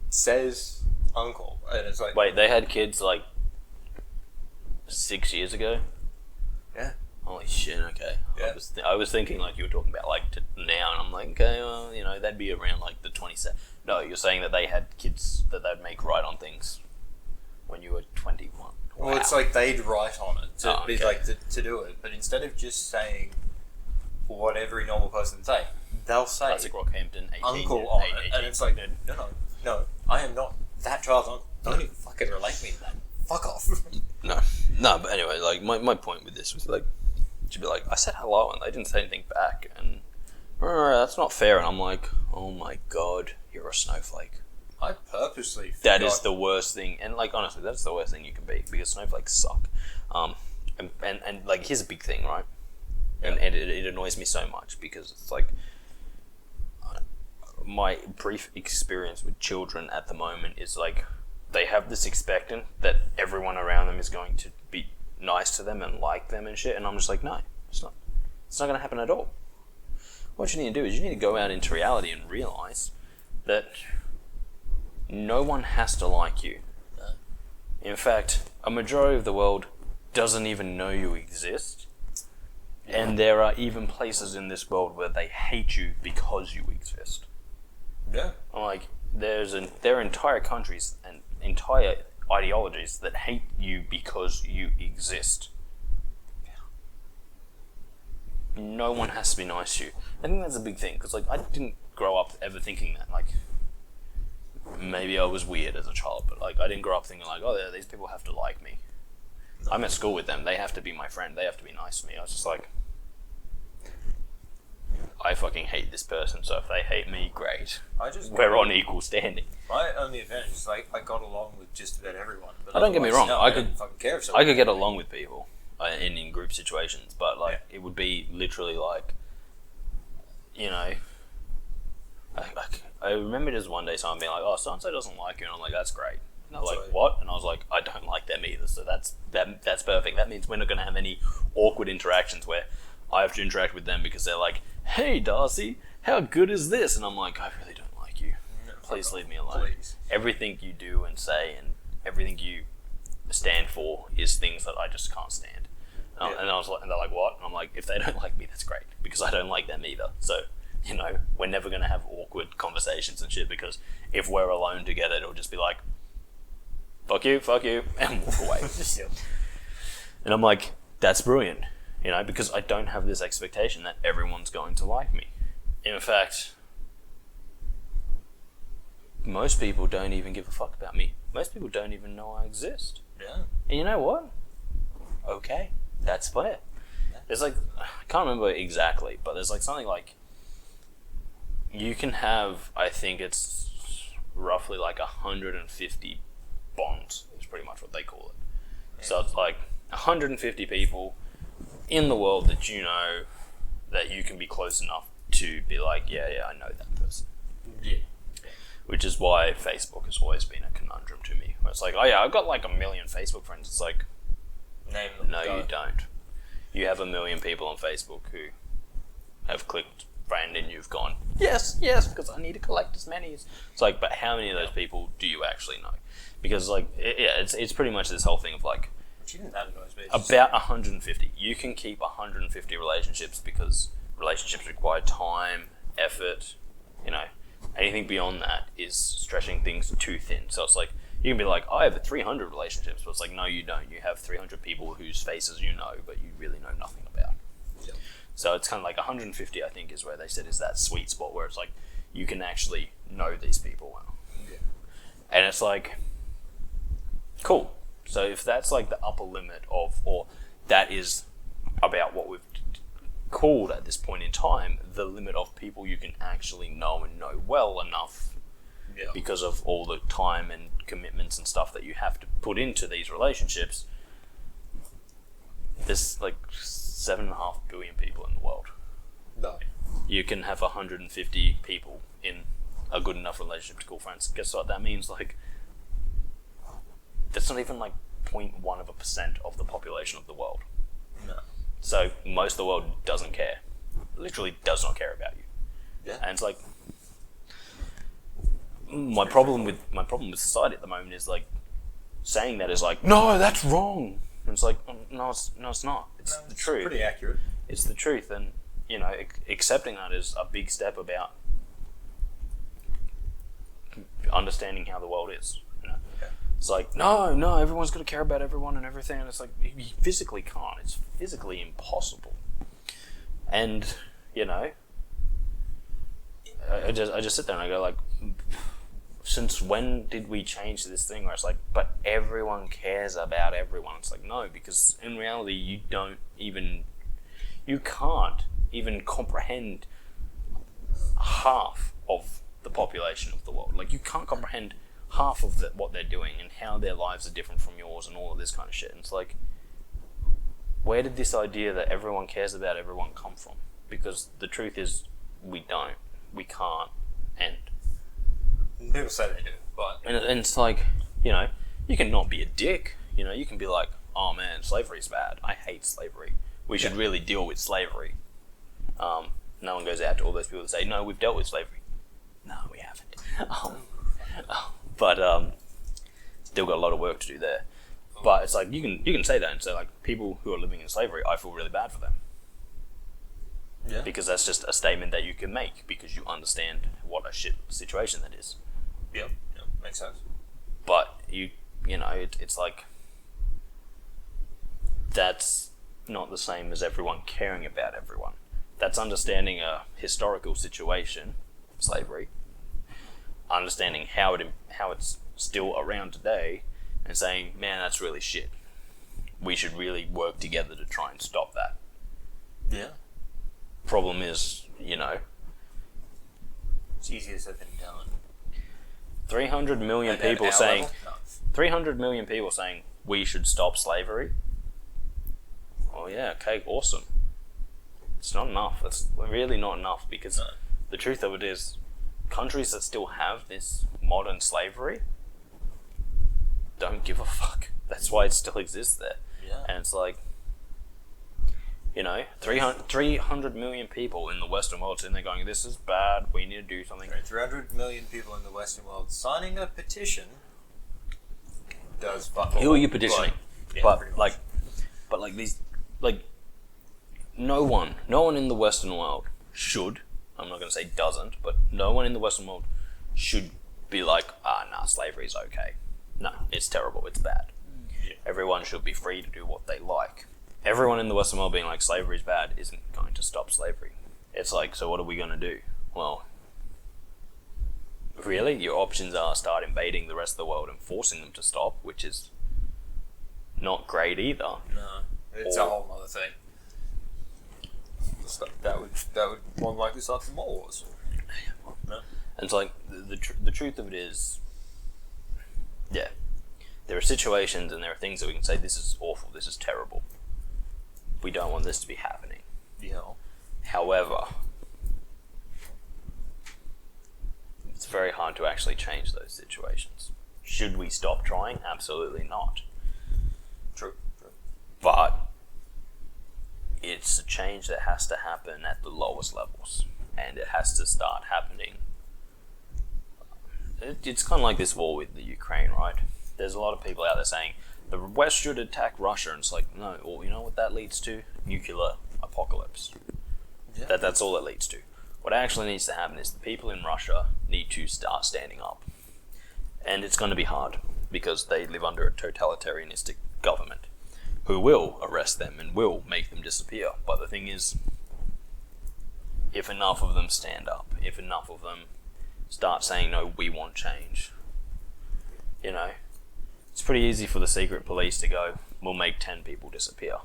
says uncle, and it's like, wait, they had kids like 6 years ago? Yeah. Holy shit, okay. Yeah. I was thinking like you were talking about like to now, and I'm like, okay, well, that'd be around like the 27th. No, you're saying that they had kids that they'd make write on things when you were 21. Wow. Well, it's like they'd write on it to be okay. like to do it, but instead of just saying what every normal person say, they'll say Classic Rockhampton 18 uncle on it, and it's like, no, I am not that child's uncle. Don't even fucking relate me to that. Fuck off. No, but anyway, like my point with this was like, she'd be like, I said hello and they didn't say anything back, and that's not fair. And I'm like, oh my god, you're a snowflake. I purposely forgot. That is the worst thing, and like honestly, that's the worst thing you can be, because snowflakes suck. And like here's a big thing, right? Yeah. And it annoys me so much, because it's like my brief experience with children at the moment is like they have this expectant that everyone around them is going to be nice to them and like them and shit, and I'm just like, no, it's not going to happen at all. What you need to do is you need to go out into reality and realize that no one has to like you. In fact, a majority of the world doesn't even know you exist, and there are even places in this world where they hate you because you exist. Yeah. Like, there are entire countries and entire ideologies that hate you because you exist. No one has to be nice to you. I think that's a big thing, because like I didn't grow up ever thinking that. Like, maybe I was weird as a child, but like I didn't grow up thinking like, oh, these people have to like me. No. I'm at school with them. They have to be my friend. They have to be nice to me. I was just like, I fucking hate this person, so if they hate me, great. We're on equal standing. My only advantage is like I got along with just about everyone. But don't get me wrong. No, I didn't fucking care if I could get along with people in group situations, but like it would be literally like you know, I remember just one day someone being like, "Oh, so and so doesn't like you," and I'm like, "That's great." And they're like, "What?" And I was like, "I don't like them either." So that's perfect. That means we're not going to have any awkward interactions where I have to interact with them because they're like, "Hey, Darcy, how good is this?" And I'm like, "I really don't like you. Please leave me alone." Please. Everything you do and say and everything you stand for is things that I just can't stand. And I was like, and they're like, "What?" And I'm like, "If they don't like me, that's great because I don't like them either." So, you know, we're never going to have awkward conversations and shit because if we're alone together, it'll just be like, fuck you, and walk away. And I'm like, that's brilliant, you know, because I don't have this expectation that everyone's going to like me. In fact, most people don't even give a fuck about me. Most people don't even know I exist. Yeah. And you know what? Okay, that's fair. There's like, I can't remember exactly, but there's like something like, you can have, I think it's roughly like 150 bonds, is pretty much what they call it. Yeah. So it's like 150 people in the world that you know that you can be close enough to be like, yeah, I know that person. Yeah. Which is why Facebook has always been a conundrum to me. Where it's like, oh yeah, I've got like 1 million Facebook friends. It's like, name them. No, you don't. You have 1 million people on Facebook who have clicked friend and you've gone, yes, because I need to collect as many as... It's like, but how many of those people do you actually know? Because like, it's pretty much this whole thing of like, about 150. You can keep 150 relationships because relationships require time, effort, you know. Anything beyond that is stretching things too thin. So it's like, you can be like, I have 300 relationships, but it's like, no, you don't. You have 300 people whose faces you know, but you really know nothing about. Yep. So it's kind of like 150, I think, is where they said is that sweet spot where it's like, you can actually know these people well. Yeah. And it's like, cool. So if that's like the upper limit of, or that is about what we've called at this point in time, the limit of people you can actually know and know well enough, because of all the time and commitments and stuff that you have to put into these relationships. There's like 7.5 billion people in the world. No. You can have 150 people in a good enough relationship to call friends. Guess what that means? Like, that's not even like 0.1% of the population of the world. No. So most of the world doesn't care. Literally does not care about you. Yeah. And it's like, my problem with society at the moment is like, saying that is like, no, that's wrong. And it's like, no, it's not. It's the truth. Pretty accurate. It's the truth, and you know, accepting that is a big step about understanding how the world is. You know? Okay. It's like, no, everyone's got to care about everyone and everything, and it's like, you physically can't. It's physically impossible. And you know, I just sit there and I go like, since when did we change this thing where it's like, but everyone cares about everyone? It's like, no, because in reality you can't even comprehend half of the population of the world. Like, you can't comprehend half of what they're doing and how their lives are different from yours and all of this kind of shit. And it's like, where did this idea that everyone cares about everyone come from? Because the truth is, we can't, and people say they do, but... And it's like, you know, you can not be a dick. You know, you can be like, oh man, slavery's bad. I hate slavery. We should really deal with slavery. No one goes out to all those people that say, no, we've dealt with slavery. No, we haven't. But still got a lot of work to do there. But it's like, you can say that and say, like, people who are living in slavery, I feel really bad for them. Yeah. Because that's just a statement that you can make because you understand what a shit situation that is. Yeah, makes sense. But you know, it's like, that's not the same as everyone caring about everyone. That's understanding a historical situation, slavery, understanding how it's still around today, and saying, man, that's really shit. We should really work together to try and stop that. Yeah. Problem is, you know, it's easier said than done. 300 million people saying 300 million people saying we should stop slavery. Oh yeah, okay, awesome. It's not enough. It's really not enough, because the truth of it is, countries that still have this modern slavery don't give a fuck. That's why it still exists there. Yeah. And it's like, 300 million people in the Western world sitting there going, this is bad, we need to do something. 300 million people in the Western world signing a petition does fuck all. Who are you petitioning? Yeah, but these, no one in the Western world should, I'm not going to say doesn't, but no one in the Western world should be like, slavery is okay. No, it's terrible, it's bad. Yeah. Everyone should be free to do what they like. Everyone in the Western world being like, slavery is bad, isn't going to stop slavery. It's like, so what are we going to do? Well, really, your options are start invading the rest of the world and forcing them to stop, which is not great either. No, it's a whole other thing. That would more than likely start some more wars. No? And it's like, the truth of it is, yeah, there are situations and there are things that we can say, this is awful, this is terrible. We don't want this to be happening. Yeah. However, it's very hard to actually change those situations. Should we stop trying? Absolutely not. True. But it's a change that has to happen at the lowest levels, and it has to start happening. It's kind of like this war with the Ukraine, right? There's a lot of people out there saying the West should attack Russia, and it's like, no, well, you know what that leads to? Nuclear apocalypse. Yeah. That's all it leads to. What actually needs to happen is the people in Russia need to start standing up. And it's going to be hard, because they live under a totalitarianistic government who will arrest them and will make them disappear. But the thing is, if enough of them stand up, if enough of them start saying, no, we want change, it's pretty easy for the secret police to go, we'll make 10 people disappear.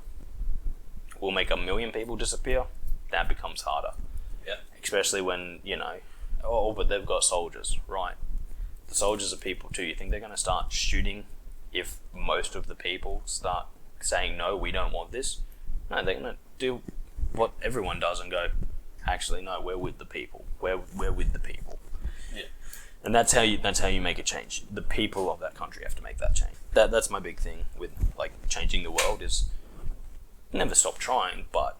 We'll make 1 million people disappear. That becomes harder. Yeah. Especially when, but they've got soldiers, right? The soldiers are people too. You think they're going to start shooting if most of the people start saying, no, we don't want this? No, they're going to do what everyone does and go, actually, no, we're with the people. We're with the people. Yeah. And that's how you make a change. The people of that country have to make that change. That's my big thing with changing the world, is never stop trying, but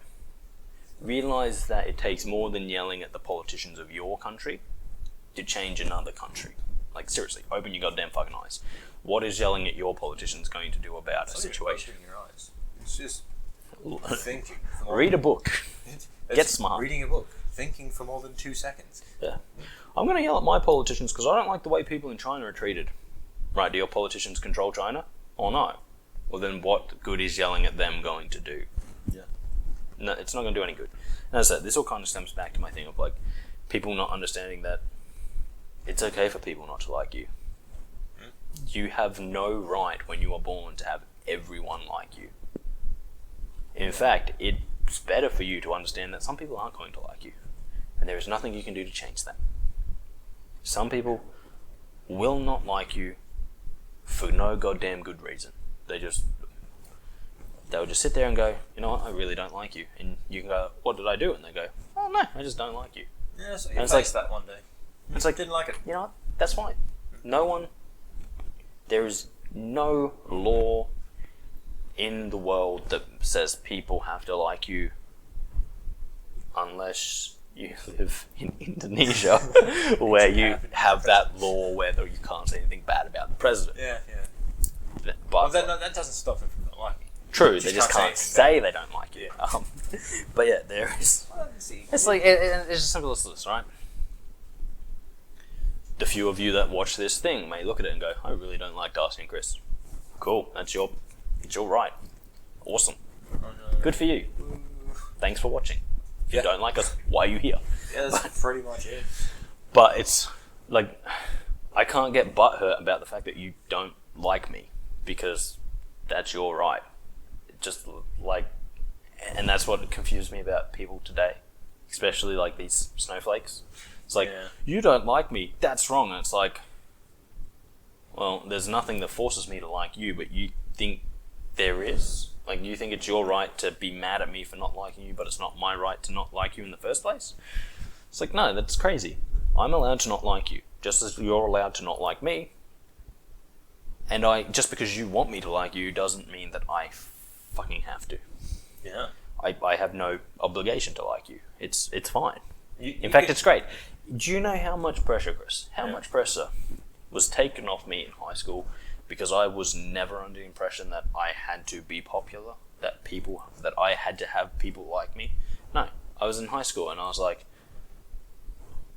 realize that it takes more than yelling at the politicians of your country to change another country. Seriously, open your goddamn fucking eyes. What is yelling at your politicians going to do about a situation? Opening your eyes. It's just thinking. Read a book. Get smart. Reading a book. Thinking for more than 2 seconds. Yeah. I'm going to yell at my politicians because I don't like the way people in China are treated. Right, do your politicians control China? Or no? Well, then what good is yelling at them going to do? Yeah. No, it's not going to do any good. And as I said, this all kind of stems back to my thing of people not understanding that it's okay for people not to like you. You have no right when you are born to have everyone like you. In fact, it's better for you to understand that some people aren't going to like you, and there is nothing you can do to change that. Some people will not like you for no goddamn good reason. They'll just sit there and go, you know what, I really don't like you. And you can go, what did I do? And they go, oh no, I just don't like you. Yeah, so you faced that one day. It's didn't like it. You know what, that's fine. There is no law in the world that says people have to like you unless you live in Indonesia where you have that law where you can't say anything bad about the president. Yeah. But that doesn't stop them from not liking you. True, they just can't say they don't like you. But yeah, there is. It's it's as simple as this, right? The few of you that watch this thing may look at it and go, I really don't like Darcy and Kris. Cool, it's your right. Awesome. Good for you. Thanks for watching. If you don't like us, why are you here? Yeah, that's pretty much it. But it's I can't get butthurt about the fact that you don't like me, because that's your right. Just and that's what confused me about people today, especially these snowflakes. It's you don't like me, that's wrong. And it's well, there's nothing that forces me to like you, but you think there is. Like, you think it's your right to be mad at me for not liking you, but it's not my right to not like you in the first place? It's like, no, that's crazy. I'm allowed to not like you, just as you're allowed to not like me. And just because you want me to like you doesn't mean that I fucking have to. Yeah. I have no obligation to like you. It's fine. In fact, it's great. Do you know how much pressure, Kris? How much pressure was taken off me in high school because I was never under the impression that I had to be popular, that I had to have people like me? No, I was in high school and I was like,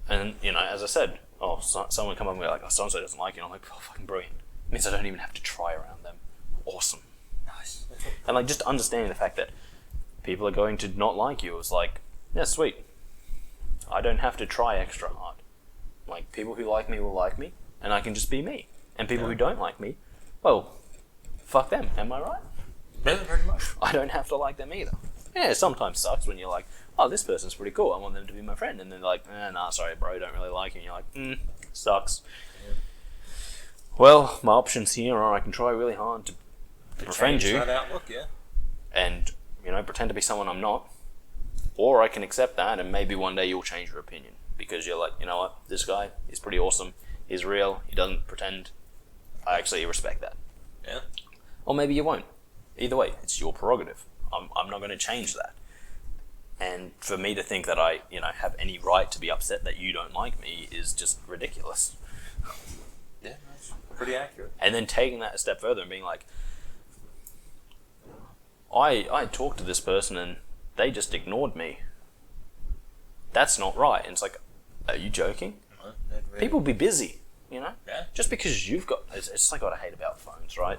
and as I said, someone come up and be like, oh, so-and-so doesn't like you. And I'm like, oh, fucking brilliant. It means I don't even have to try around them. Awesome. Nice. And like, just understanding the fact that people are going to not like you, it's like, yeah, sweet. I don't have to try extra hard. Like, people who like me will like me, and I can just be me. And people who don't like me, well, fuck them. Am I right? Yeah, pretty much. I don't have to like them either. Yeah, it sometimes sucks when you're like, oh, this person's pretty cool, I want them to be my friend. And then they're like, nah, sorry, bro, I don't really like you. And you're like, sucks. Yeah. Well, my options here are I can try really hard to befriend you. That outlook, yeah. And, pretend to be someone I'm not. Or I can accept that and maybe one day you'll change your opinion. Because you're like, you know what, this guy is pretty awesome. He's real. He doesn't pretend. I actually respect that. Yeah. Or maybe you won't. Either way, it's your prerogative. I'm not going to change that. And for me to think that I, have any right to be upset that you don't like me is just ridiculous. Yeah, that's pretty accurate. And then taking that a step further and being like, I talked to this person and they just ignored me. That's not right. And it's like, are you joking? No, People be busy, Yeah. Just because you've got, it's like what I hate about phones, right?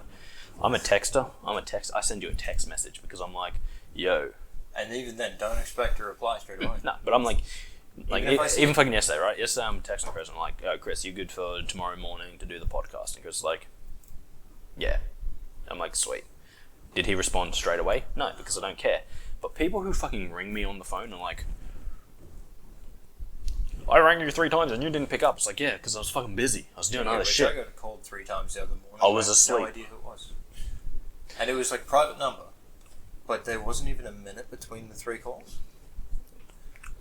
I'm a texter. I send you a text message because I'm like, yo. And even then, don't expect a reply straight away. No, but I'm like even fucking yesterday, right? Yesterday I'm texting Kris and I'm like, oh, Kris, you good for tomorrow morning to do the podcast? And Kris is like, yeah. I'm like, sweet. Did he respond straight away? No, because I don't care. But people who fucking ring me on the phone and like, I rang you 3 times and you didn't pick up. It's like, yeah, because I was fucking busy. I was doing other shit. I got called 3 times the other morning. I was asleep. No idea who it was. And it was like private number, but there wasn't even a minute between the 3 calls.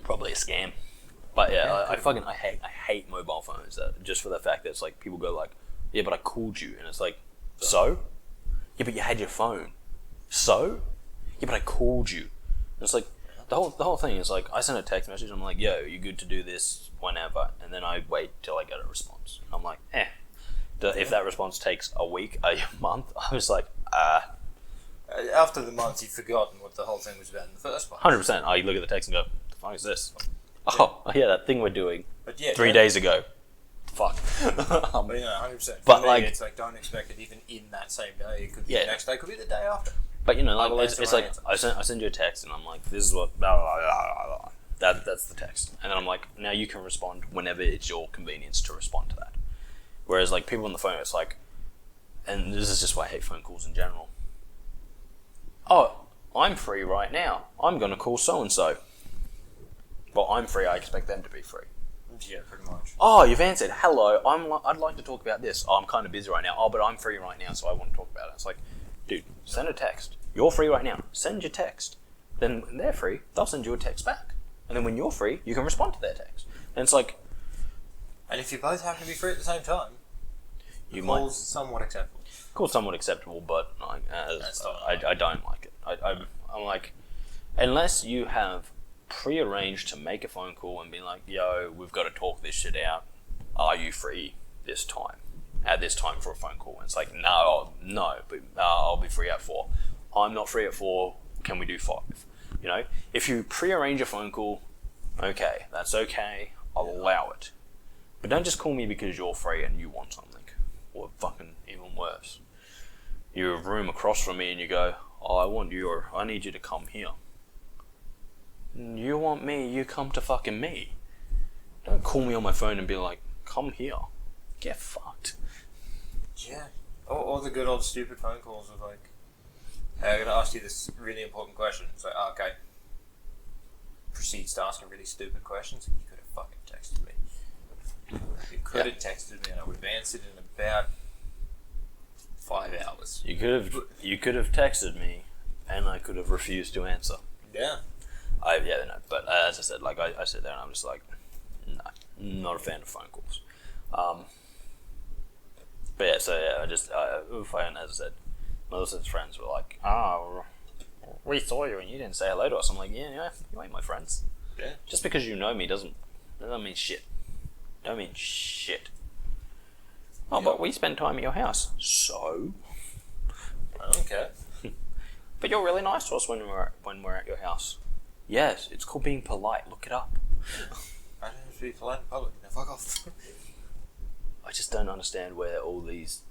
Probably a scam. But yeah, I hate mobile phones. Just for the fact that it's like people go like, yeah, but I called you, and it's like, so? Yeah, but you had your phone. So? Yeah, but I called you. And it's like, the whole thing is like, I send a text message, I'm like, yo, you good to do this whenever? And then I wait till I get a response. I'm like, if that response takes a week, a month, I was like, After the month, you've forgotten what the whole thing was about in the first place. 100%. I look at the text and go, what the fuck is this? Oh, yeah, that thing we're doing 3 days ago. Fuck. But 100%. But me, like, it's like, don't expect it even in that same day. It could be the next day, it could be the day after. But like, it's like, I send you a text and I'm like, this is what, blah, blah, blah, blah, blah. That's the text. And then I'm like, now you can respond whenever it's your convenience to respond to that. Whereas like people on the phone, it's like, and this is just why I hate phone calls in general. Oh, I'm free right now. I'm going to call so-and-so. Well, I'm free. I expect them to be free. Yeah, pretty much. Oh, you've answered. Hello. I'd like to talk about this. Oh, I'm kind of busy right now. Oh, but I'm free right now, so I want to talk about it. It's like, dude, send a text. You're free right now. Send your text. Then when they're free, they'll send you a text back. And then when you're free, you can respond to their text. And it's like... And if you both happen to be free at the same time, call's somewhat acceptable. Call's somewhat acceptable, but I don't like it. I'm like, unless you have pre-arranged to make a phone call and be like, yo, we've got to talk this shit out. Are you free this time? At this time for a phone call? And it's like, no, but I'll be free at 4. I'm not free at 4. Can we do 5? If you pre-arrange a phone call, okay, that's okay. I'll allow it. But don't just call me because you're free and you want something. Or fucking even worse. You're a room across from me and you go, oh, I need you to come here. You want me, you come to fucking me. Don't call me on my phone and be like, come here. Get fucked. Yeah. Or the good old stupid phone calls of like, hey, I'm going to ask you this really important question. It's like, oh, okay. Proceeds to asking really stupid questions. You could have fucking texted me. You could have texted me and I would have answered in about 5 hours. You could have texted me and I could have refused to answer. Yeah. But as I said, like I sit there and I'm just like, no, not a fan of phone calls. But yeah, so yeah, as I said, Melissa's friends were like, oh, we saw you and you didn't say hello to us. I'm like, yeah, you ain't my friends. Yeah. Just because you know me doesn't mean shit. Don't mean shit. Oh, but we spend time at your house. So? I don't care. But you're really nice to us when we're at your house. Yes, it's called being polite. Look it up. I don't have to be polite in public. Now fuck off. I just don't understand where all these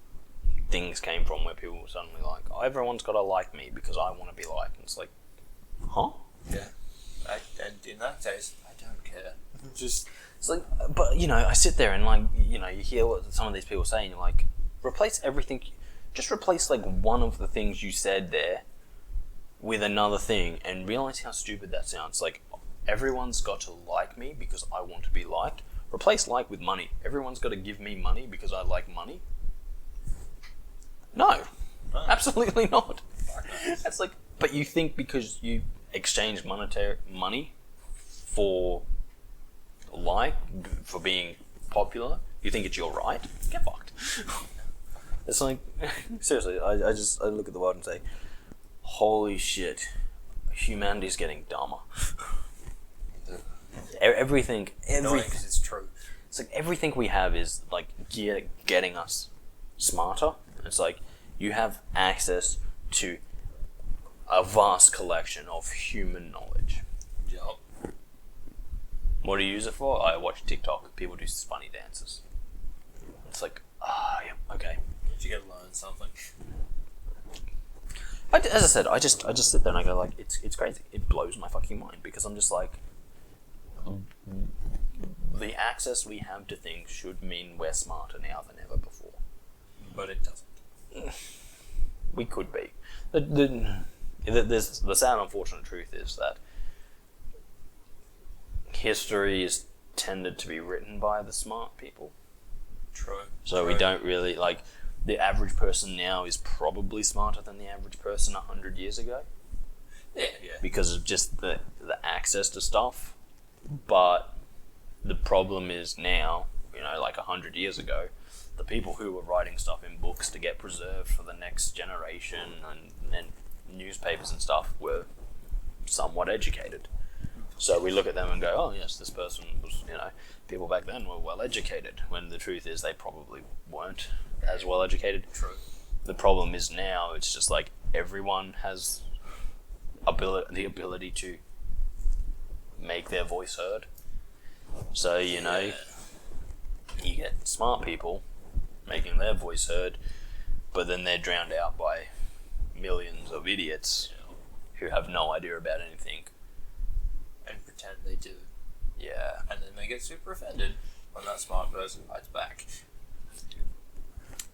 things came from, where people were suddenly like, oh, everyone's got to like me because I want to be liked. And it's like, huh? Yeah. And in that case, I don't care. Just... It's like, but I sit there and like, you hear what some of these people say and you're like, replace everything, just replace like one of the things you said there with another thing and realize how stupid that sounds. Like, everyone's got to like me because I want to be liked. Replace like with money. Everyone's got to give me money because I like money. No, absolutely not. That's like, but you think because you exchange monetary money for for being popular, you think it's your right? Get fucked. It's like, seriously, I look at the world and say, holy shit, humanity's getting dumber. Everything, because it's true. It's like everything we have is like getting us smarter. It's like you have access to a vast collection of human knowledge. Yup. What do you use it for? I watch TikTok. People do funny dances. It's like, yeah, okay. You gotta learn something. As I said, I just sit there and I go like, it's crazy. It blows my fucking mind because I'm just like, the access we have to things should mean we're smarter now than ever before. But it doesn't. We could be. The sad, unfortunate truth is that history is tended to be written by the smart people. True. So we don't really, like, the average person now is probably smarter than the average person 100 years ago. Yeah. Because of just the access to stuff. But the problem is now, like 100 years ago, the people who were writing stuff in books to get preserved for the next generation and newspapers and stuff were somewhat educated. So we look at them and go, oh yes, this person was, people back then were well educated, when the truth is they probably weren't as well educated. True. The problem is now it's just like everyone has the ability to make their voice heard. So, you get smart people making their voice heard, but then they're drowned out by millions of idiots who have no idea about anything. And pretend they do. Yeah. And then they get super offended when that smart person bites back.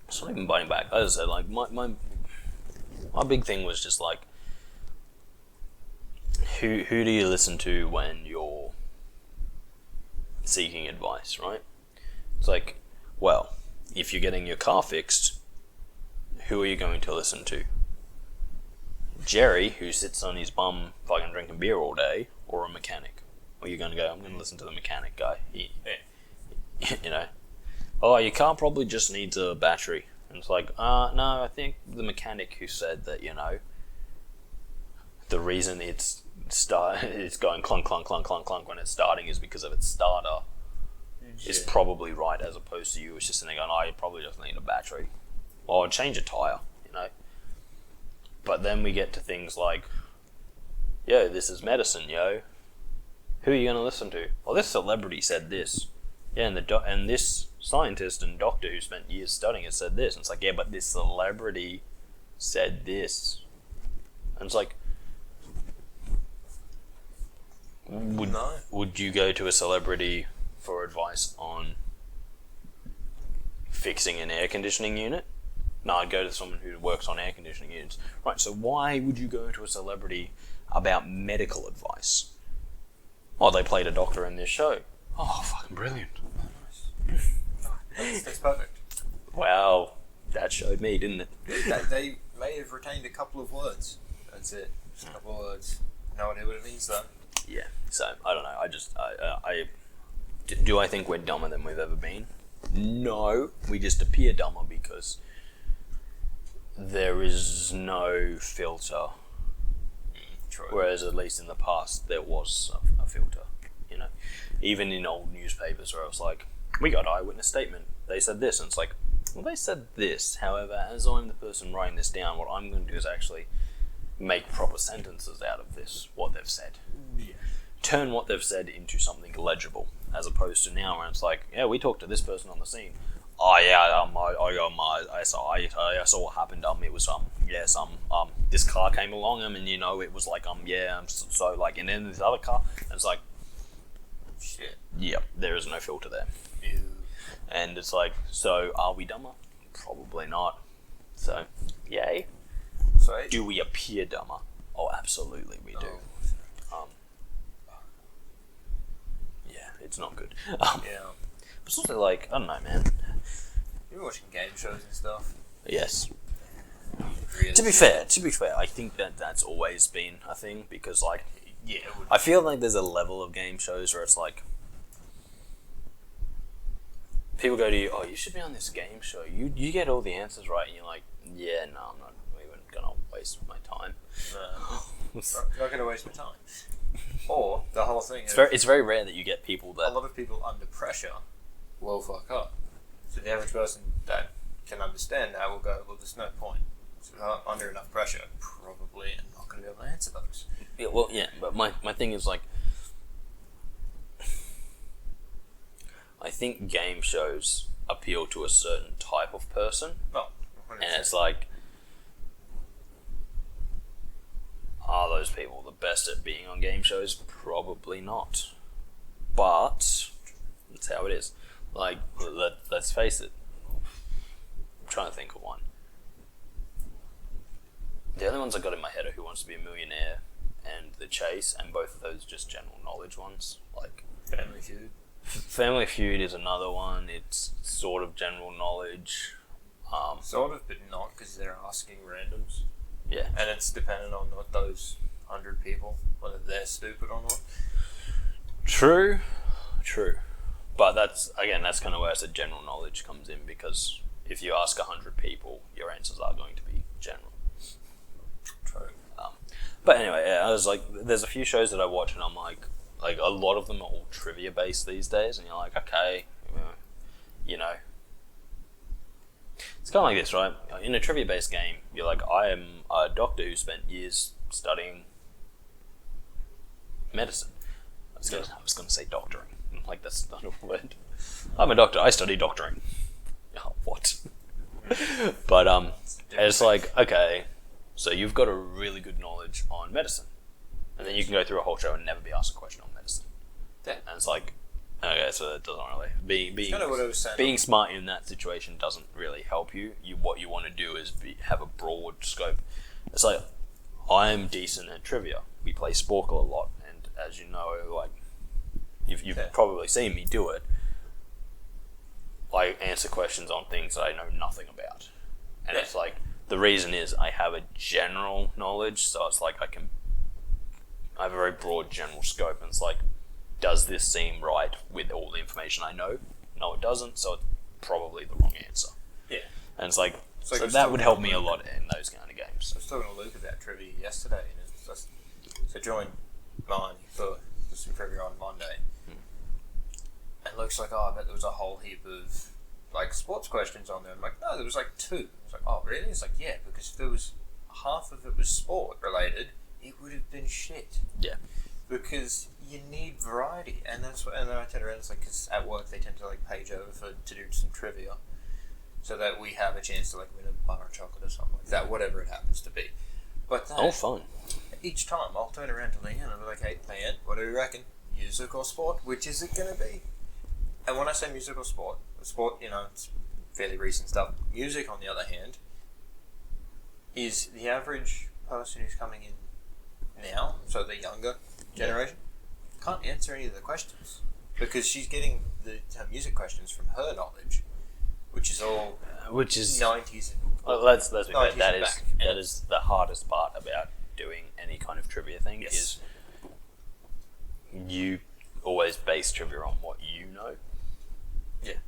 It's not even biting back. As I said, like, my big thing was just like, who do you listen to when you're seeking advice, right? It's like, well, if you're getting your car fixed, who are you going to listen to? Jerry, who sits on his bum fucking drinking beer all day, or a mechanic? Or you're going to go, I'm going to listen to the mechanic guy. Oh, your car probably just needs a battery. And it's like, no, I think the mechanic who said that, the reason it's going clunk, clunk, clunk, clunk, clunk when it's starting is because of its starter. Is probably right, as opposed to you it's just sitting there going, you probably just need a battery. Or change a tyre, But then we get to things like, yo, this is medicine, yo. Who are you going to listen to? Well, this celebrity said this. Yeah, and this scientist and doctor who spent years studying it said this. And it's like, yeah, but this celebrity said this. And it's like, would you go to a celebrity for advice on fixing an air conditioning unit? No, I'd go to someone who works on air conditioning units. Right, so why would you go to a celebrity about medical advice? Oh, they played a doctor in this show. Oh, fucking brilliant. That's perfect. Wow, that showed me, didn't it? They may have retained a couple of words. That's it. Just a couple of words. No idea what it means though. Yeah. So I don't know. Do I think we're dumber than we've ever been? No. We just appear dumber because there is no filter. True. Whereas at least in the past there was a filter. You know, even in old newspapers where it was like, we got eyewitness statement. They said this, and it's like, well, they said this. However, as I'm the person writing this down, what I'm going to do is actually make proper sentences out of this, what they've said. Yeah. Turn what they've said into something legible, as opposed to now where it's like, yeah, we talked to this person on the scene. Oh yeah, I saw what happened. It was this car came along, and you know, it was like so like, and then this other car, and it's like, shit. Yep, there is no filter there. Ew. And it's like, so are we dumber? Probably not. So, yay. So, Do we appear dumber? Oh, absolutely we do. Yeah, it's not good. Yeah. But it's also like, I don't know, man. You've been watching game shows and stuff. Yes. Really? To be fair, I think that's always been a thing because, like, Yeah. I feel like there's a level of game shows where it's like, people go to you, oh, you should be on this game show. You get all the answers right, and you're like, yeah, no, I'm not even gonna waste my time. Not gonna waste my time. Or the whole thing. It's very rare that you get people that a lot of people under pressure will fuck up. So the average person that can understand that will go, well, there's no point. So under enough pressure, probably I'm not going to be able to answer those. Yeah, well, yeah, but my thing is like, I think game shows appeal to a certain type of person, Oh, 100%. and it's like, are those people the best at being on game shows? Probably not. But that's how it is. Like, let's face it. I'm trying to think of one. The only ones I got in my head are Who Wants to Be a Millionaire and The Chase, and both of those just general knowledge ones. Like Family Feud. Family Feud is another one. It's sort of general knowledge. Sort of, but not, because they're asking randoms. Yeah. And it's dependent on what those 100 people, whether they're stupid or not. True. But that's kind of where the general knowledge comes in, because if you ask 100 people, your answers are going to be general. True. But anyway, yeah, I was like, there's a few shows that I watch, and I'm like a lot of them are all trivia based these days, and you're like, okay, you know, it's kind of like this, right? In a trivia based game, you're like, I am a doctor who spent years studying medicine. I was going to say doctoring. Like, that's not a word. I'm a doctor. I study doctoring. Oh, what? But it's like, okay, so you've got a really good knowledge on medicine, and then you can go through a whole show and never be asked a question on medicine. Yeah. And it's like, okay, so it doesn't really kind of what I was saying. being smart in that situation doesn't really help you. What you want to do is have a broad scope. It's like, I'm decent at trivia. We play Sporkle a lot, and as you know, like, you've probably seen me do it. I answer questions on things that I know nothing about, and it's like, the reason is I have a general knowledge, so it's like I have a very broad general scope, and it's like, does this seem right with all the information I know? No, it doesn't, so it's probably the wrong answer. Yeah. And it's like, so that would help me a lot in those kind of games. I was talking to Luke about trivia yesterday, and it's just, so joined mine for some trivia on Monday. And Luke's like, oh, I bet there was a whole heap of like sports questions on there. I'm like, no, there was like 2. I was like, oh, really? It's like, yeah, because if there was half of it was sport related, it would have been shit. Yeah. Because you need variety, and that's what. And then I turned around, it's like, because at work they tend to like page over to do some trivia, so that we have a chance to like win a bar of chocolate or something like that, whatever it happens to be. But that, fun. Each time I'll turn around to Leanne and I'll be like, hey, Leanne, what do you reckon? Music or sport? Which is it going to be? And when I say music or sport, you know, it's fairly recent stuff. Music, on the other hand, is the average person who's coming in now, so the younger generation, can't answer any of the questions, because she's getting her music questions from her knowledge, which is all 90s and let's be fair, that is the hardest part about doing any kind of trivia thing is you always base trivia on what you know. Yeah.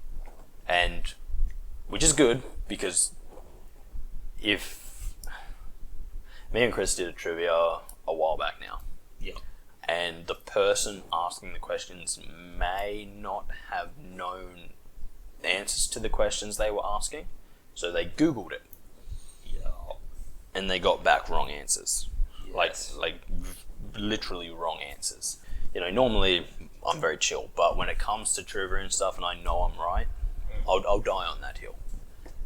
And which is good, because if me and Kris did a trivia a while back now, and the person asking the questions may not have known the answers to the questions they were asking, so they Googled it, and they got back wrong answers, like literally wrong answers. You know, normally I'm very chill, but when it comes to trivia and stuff, and I know I'm right, I'll die on that hill.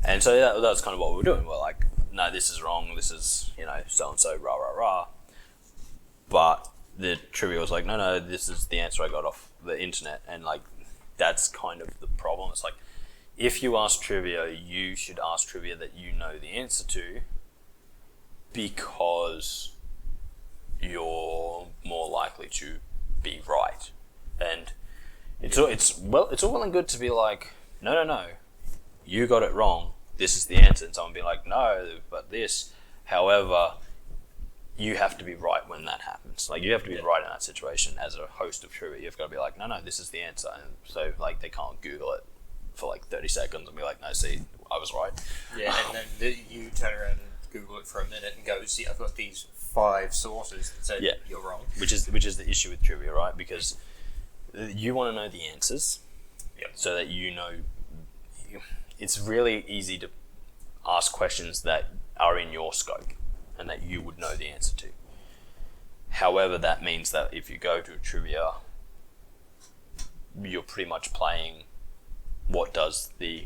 And so that's kind of what we were doing. We're like, no, this is wrong. This is, you know, so and so, rah rah rah. But the trivia was like, no, this is the answer I got off the internet, and like that's kind of the problem. It's like, if you ask trivia, you should ask trivia that you know the answer to, because you're more likely to be right. And it's all well and good to be like, no, you got it wrong, this is the answer, and someone be like, no, but this. However, you have to be right when that happens. Like, you have to be right in that situation as a host of trivia. You've got to be like, no, this is the answer. And so, like, they can't Google it for like 30 seconds and be like, no, see, I was right. Yeah, and then you turn around and Google it for a minute and go, see, I've got these 5 sources that say you're wrong. Which is the issue with trivia, right? Because you want to know the answers, so that you know. It's really easy to ask questions that are in your scope and that you would know the answer to. However, that means that if you go to a trivia, you're pretty much playing what does the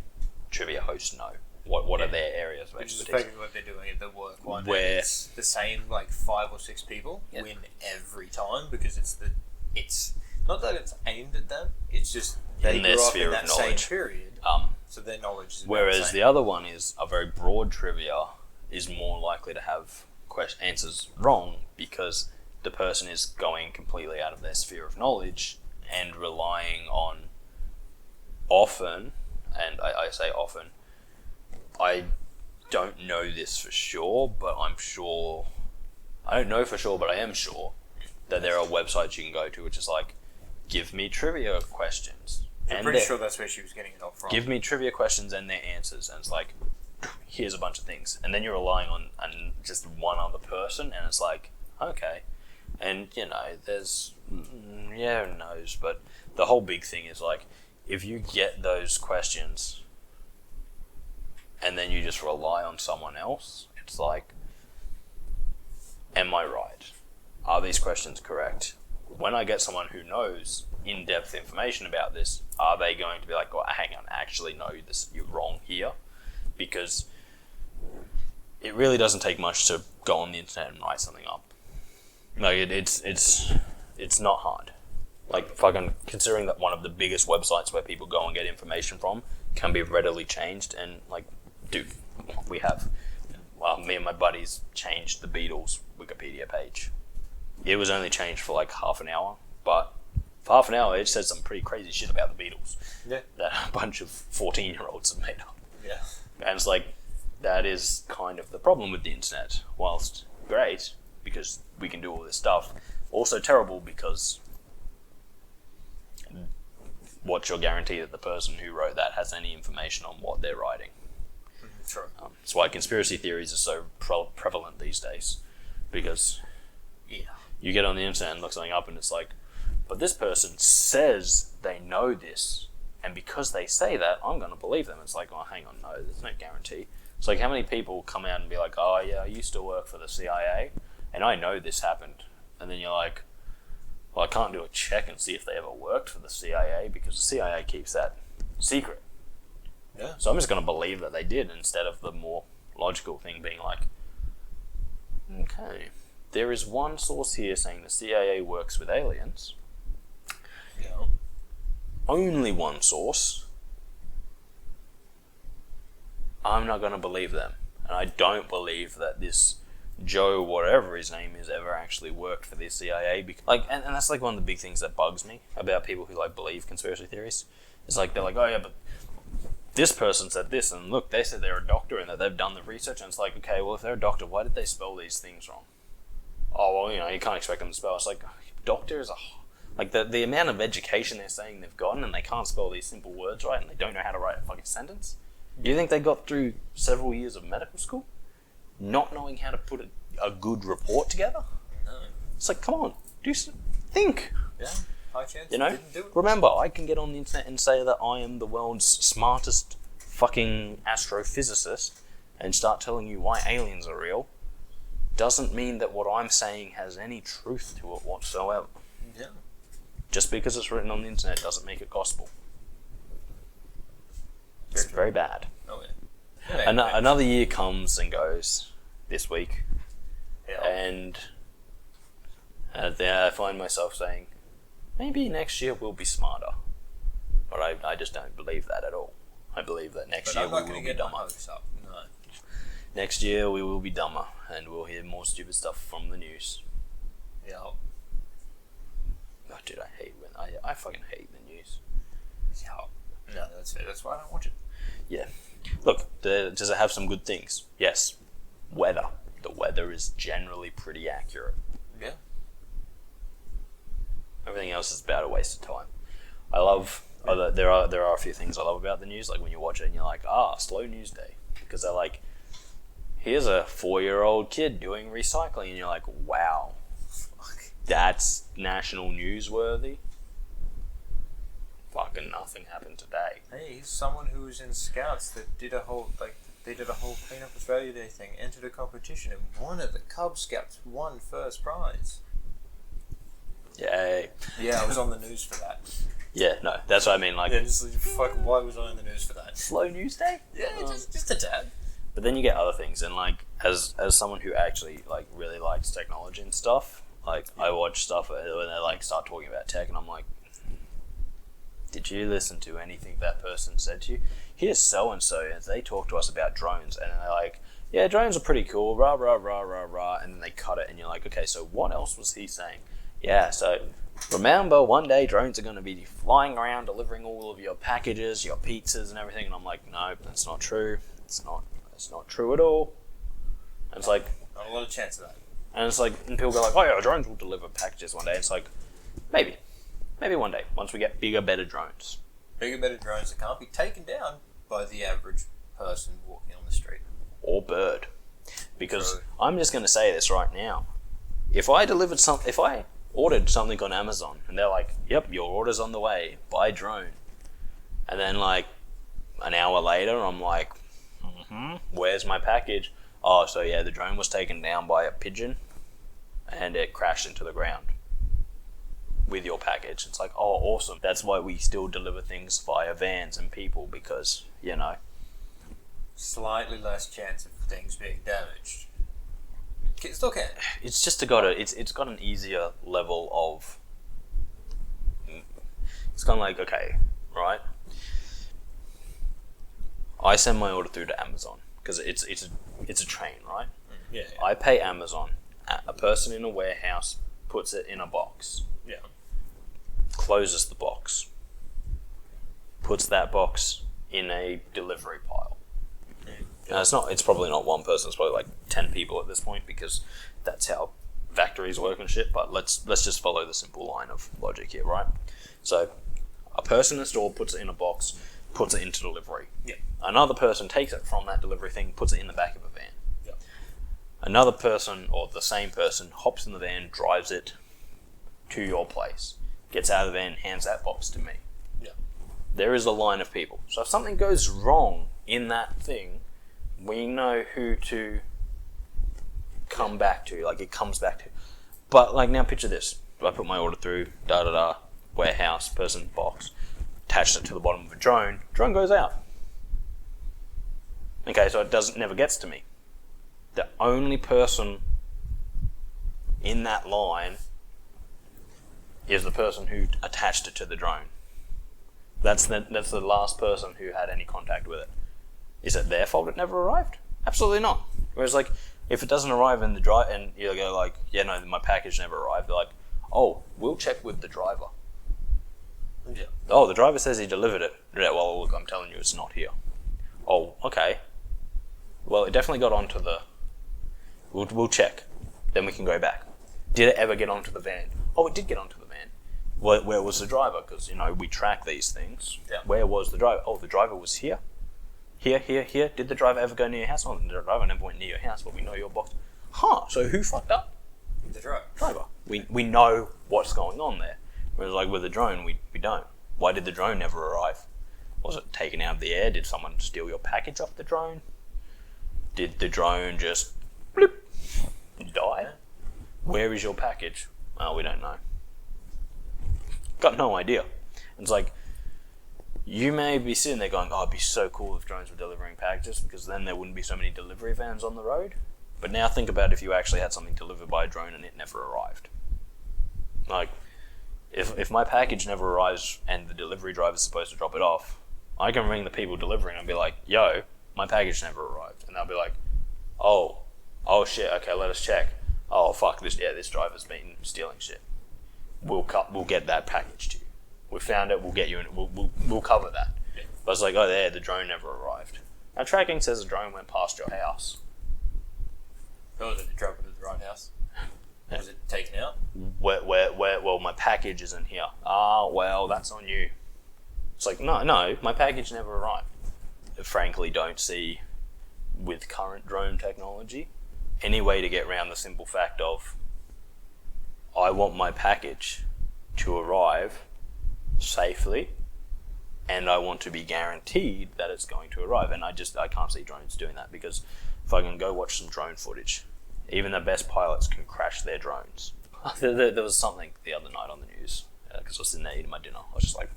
trivia host know? What are their areas of expertise? Which is effectively what they're doing at the work one. Where it's the same, like 5 or 6 people win every time, because it's not that it's aimed at them, it's just they in their grew up sphere in of that knowledge. same period. So their knowledge is Whereas the other one is a very broad trivia, is more likely to have answers wrong, because the person is going completely out of their sphere of knowledge and relying on often, and I say often, I don't know this for sure, but I'm sure, I don't know for sure, but I am sure that there are websites you can go to which is like, give me trivia questions. I'm pretty sure that's where she was getting it all from. Give me trivia questions and their answers, and it's like, here's a bunch of things, and then you're relying on just one other person, and it's like, okay, and you know, there's who knows, but the whole big thing is like, if you get those questions and then you just rely on someone else, it's like, am I right? Are these questions correct? When I get someone who knows in-depth information about this, are they going to be like, oh, hang on, actually no, you're wrong here? Because it really doesn't take much to go on the internet and write something up. Like, it's not hard. Like, fucking considering that one of the biggest websites where people go and get information from can be readily changed, and like, dude, we have, me and my buddies changed the Beatles Wikipedia page. It was only changed for like half an hour, but for half an hour it said some pretty crazy shit about the Beatles that a bunch of 14-year-olds have made up. And it's like, that is kind of the problem with the internet. Whilst great, because we can do all this stuff, also terrible because what's your guarantee that the person who wrote that has any information on what they're writing? True. That's why conspiracy theories are so prevalent these days, because you get on the internet and look something up and it's like, but this person says they know this, and because they say that, I'm going to believe them. It's like, oh, hang on, no, there's no guarantee. It's like, how many people come out and be like, oh yeah, I used to work for the CIA and I know this happened, and then you're like, well, I can't do a check and see if they ever worked for the CIA because the CIA keeps that secret. So I'm just going to believe that they did, instead of the more logical thing being like, okay, there is one source here saying the CIA works with aliens. Only one source. I'm not going to believe them. And I don't believe that this Joe, whatever his name is, ever actually worked for the CIA. And that's like one of the big things that bugs me about people who like believe conspiracy theories. It's like, they're like, oh yeah, but this person said this, and look, they said they're a doctor and that they've done the research, and it's like, okay, well, if they're a doctor, why did they spell these things wrong? oh well, you can't expect them to spell. It's like doctor is like the amount of education they're saying they've gotten, and they can't spell these simple words right, and they don't know how to write a fucking sentence. Do you think they got through several years of medical school, not knowing how to put a good report together? No. It's like, come on, think. Yeah. High chance. Didn't do it. Remember, I can get on the internet and say that I am the world's smartest fucking astrophysicist and start telling you why aliens are real. Doesn't mean that what I'm saying has any truth to it whatsoever. Yeah. Just because it's written on the internet doesn't make it gospel. It's very bad. Oh yeah. Another year comes and goes this week, Yeah. and there I find myself saying, maybe next year we'll be smarter. But I just don't believe that at all. I believe that next year we will be dumber. No. Next year we will be dumber, and we'll hear more stupid stuff from the news. Yeah. Oh, dude, I fucking hate the news. Yeah. No, that's it. That's why I don't watch it. Yeah. Look, does it have some good things? Yes. Weather. The weather is generally pretty accurate. Yeah. Everything else is about a waste of time. I love... There are a few things I love about the news, like when you watch it and you're like, slow news day. Because they're like, here's a 4-year-old kid doing recycling, and you're like, wow, that's national newsworthy. Fucking nothing happened today. Hey, he's someone who was in Scouts that did a whole Clean Up Australia Day thing, entered a competition, and one of the Cub Scouts won first prize. Yay. Yeah, I was on the news for that. Yeah, no, that's what I mean. Like, Yeah, just like, why was I on the news for that? slow news day. Yeah, just a tad. But then you get other things, and like as someone who actually like really likes technology and stuff, like I watch stuff when they like start talking about tech, and I'm like, did you listen to anything that person said to you? Here's so and so, and they talk to us about drones, and they're like, yeah, drones are pretty cool, rah rah rah rah rah, and then they cut it, and you're like, okay, so what else was he saying? Yeah, so remember, one day drones are going to be flying around delivering all of your packages, your pizzas and everything. And I'm like, no, that's not true. It's not true at all. And it's like, Not a lot of chance of that. and it's like, and people go like, oh yeah, drones will deliver packages one day. It's like, maybe one day, once we get bigger, better drones. Bigger, better drones that can't be taken down by the average person walking on the street. Or bird. Because True. I'm just going to say this right now. If I ordered something on Amazon and they're like, yep, your order's on the way, by drone. And then like an hour later, I'm like, where's my package? Oh, so yeah, the drone was taken down by a pigeon and it crashed into the ground with your package. It's like, oh, awesome. That's why we still deliver things via vans and people, because, Slightly less chance of things being damaged. It still can. it's just it's got an easier level of, it's kind of like, okay, right? I send my order through to Amazon because it's a train, right? Yeah. I pay Amazon. A person in a warehouse puts it in a box, Yeah. closes the box, puts that box in a delivery pile. It's probably not one person. It's probably like 10 people at this point, because that's how factories work and shit. But let's just follow the simple line of logic here, right? So, a person in a store puts it in a box, puts it into delivery. Yeah. Another person takes it from that delivery thing, puts it in the back of a van. Yeah. Another person, or the same person, hops in the van, drives it to your place, gets out of the van, hands that box to me. Yeah. There is a line of people. So if something goes wrong in that thing, we know who to come back to. Like, it comes back to. But, like, now picture this. I put my order through, warehouse, person, box, attached it to the bottom of a drone goes out. Okay, so it never gets to me. The only person in that line is the person who attached it to the drone. That's the last person who had any contact with it. Is it their fault it never arrived? Absolutely not. Whereas, like, if it doesn't arrive in the drive, and you go like, yeah, no, my package never arrived, they're like, oh, we'll check with the driver. Yeah. Oh, the driver says he delivered it. Yeah, well, look, I'm telling you, it's not here. Oh, okay. Well, it definitely got onto the... We'll check. Then we can go back. Did it ever get onto the van? Oh, it did get onto the van. Where was the driver? Because, we track these things. Yeah. Where was the driver? Oh, the driver was here. Here. Did the driver ever go near your house? Oh, the driver never went near your house, but we know your box. Huh, so who fucked up? The Driver. We know what's going on there. Whereas like with the drone, we don't. Why did the drone never arrive? Was it taken out of the air? Did someone steal your package off the drone? Did the drone just bloop, die? Where is your package? Oh, we don't know. Got no idea. It's like, you may be sitting there going, oh, it'd be so cool if drones were delivering packages, because then there wouldn't be so many delivery vans on the road. But now think about if you actually had something delivered by a drone and it never arrived. Like, if my package never arrives and the delivery driver's supposed to drop it off, I can ring the people delivering and be like, yo, my package never arrived. And they'll be like, oh shit, okay, let us check. Oh fuck, this driver's been stealing shit. We'll get that package to you. We found it, we'll get you in, we'll cover that. Yeah. But it's like, oh the drone never arrived. Our tracking says the drone went past your house. Oh, did it drop it at the right house? Yeah. Was it taken out? Well, my package isn't here. Ah, well, that's on you. It's like, no, my package never arrived. I frankly don't see, with current drone technology, any way to get around the simple fact of, I want my package to arrive safely, and I want to be guaranteed that it's going to arrive. And I can't see drones doing that, because if I can go watch some drone footage, even the best pilots can crash their drones. There was something the other night on the news, because I was sitting there eating my dinner. I was just like,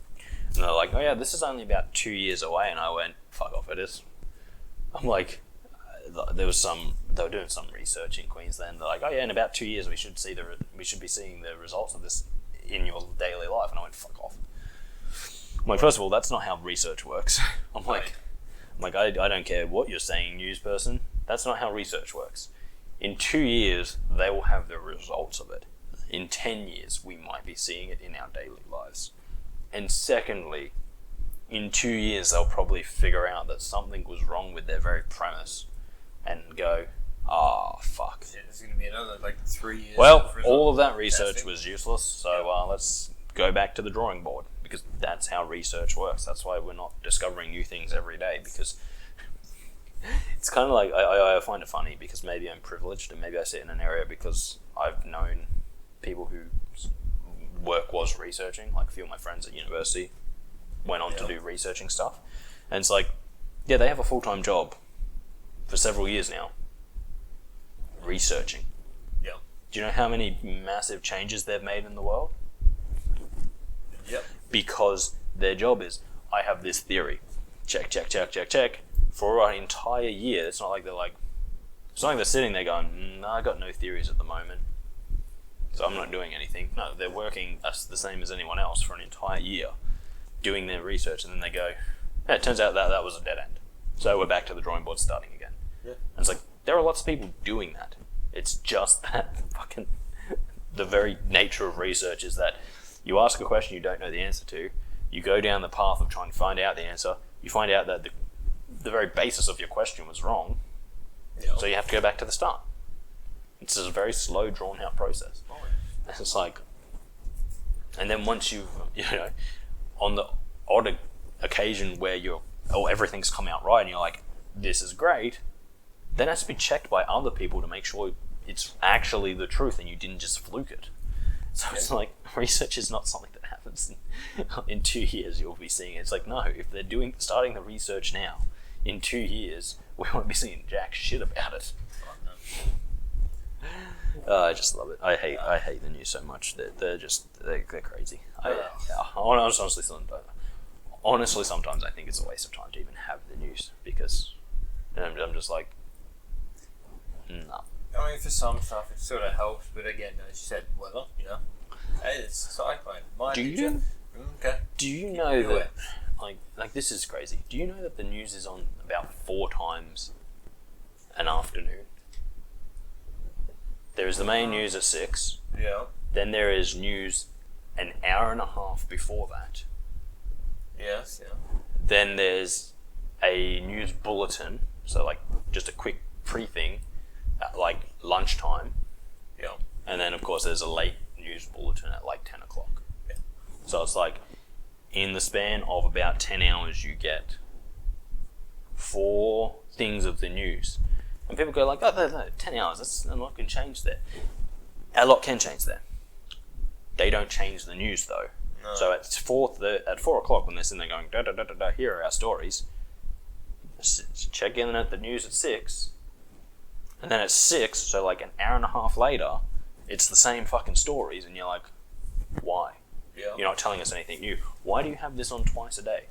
and they're like, oh yeah, this is only about 2 years away. And I went, fuck off, it is. I'm like, they were doing some research in Queensland. They're like, oh yeah, in about 2 years we should be seeing the results of this in your daily life. And I went, fuck off. I'm like, first of all, that's not how research works. I'm like, I don't care what you're saying, news person. That's not how research works. In 2 years, they will have the results of it. In 10 years, we might be seeing it in our daily lives. And secondly, in 2 years, they'll probably figure out that something was wrong with their very premise and go, fuck. Yeah, there's going to be another 3 years. Well, all of that research testing was useless, so let's go back to the drawing board, because that's how research works. That's why we're not discovering new things every day, because it's kind of like, I find it funny, because maybe I'm privileged and maybe I sit in an area because I've known people whose work was researching. Like a few of my friends at university went on to do researching stuff. And it's like, yeah, they have a full-time job for several years now, researching. Yeah. Do you know how many massive changes they've made in the world? Yep. Because their job is, I have this theory. Check. For an entire year. It's not like they're sitting there going, I got no theories at the moment, so I'm not doing anything. No, they're working the same as anyone else for an entire year, doing their research, and then they go, it turns out that was a dead end. So we're back to the drawing board, starting again. Yeah. And it's like, there are lots of people doing that. It's just that fucking, the very nature of research is that you ask a question you don't know the answer to, you go down the path of trying to find out the answer, you find out that the very basis of your question was wrong, so you have to go back to the start. It's a very slow, drawn-out process. And it's like, and then once you've, on the odd occasion where everything's come out right and you're like, this is great, then it has to be checked by other people to make sure it's actually the truth and you didn't just fluke it. So it's like, research is not something that happens in 2 years you'll be seeing it. It's like, no, if they're starting the research now, in 2 years, we won't be seeing jack shit about it. I just love it. I hate the news so much. They're crazy. Honestly, sometimes I think it's a waste of time to even have the news, because I'm just like, no. I mean, for some stuff it sort of helps, but again, as you said, weather, hey, it's cyclone. Do you know that, like this is crazy. Do you know that the news is on about 4 times an afternoon? There is the main news at 6. Yeah. Then there is news an hour and a half before that. Yes, yeah. Then there's a news bulletin, so like just a quick pre-thing at like lunchtime. Yeah. And then, of course, there's a late news bulletin at like 10 o'clock. Yeah. So it's like, in the span of about 10 hours, you get 4 things of the news. And people go like, oh, no, 10 hours, that's a lot can change there. A lot can change there. They don't change the news, though. No. So at 4 o'clock, when they're sitting there going, da da da da da, here are our stories, check in at the news at 6, and then at 6, so like an hour and a half later, it's the same fucking stories, and you're like, why? Yeah. You're not telling us anything new. Why do you have this on twice a day?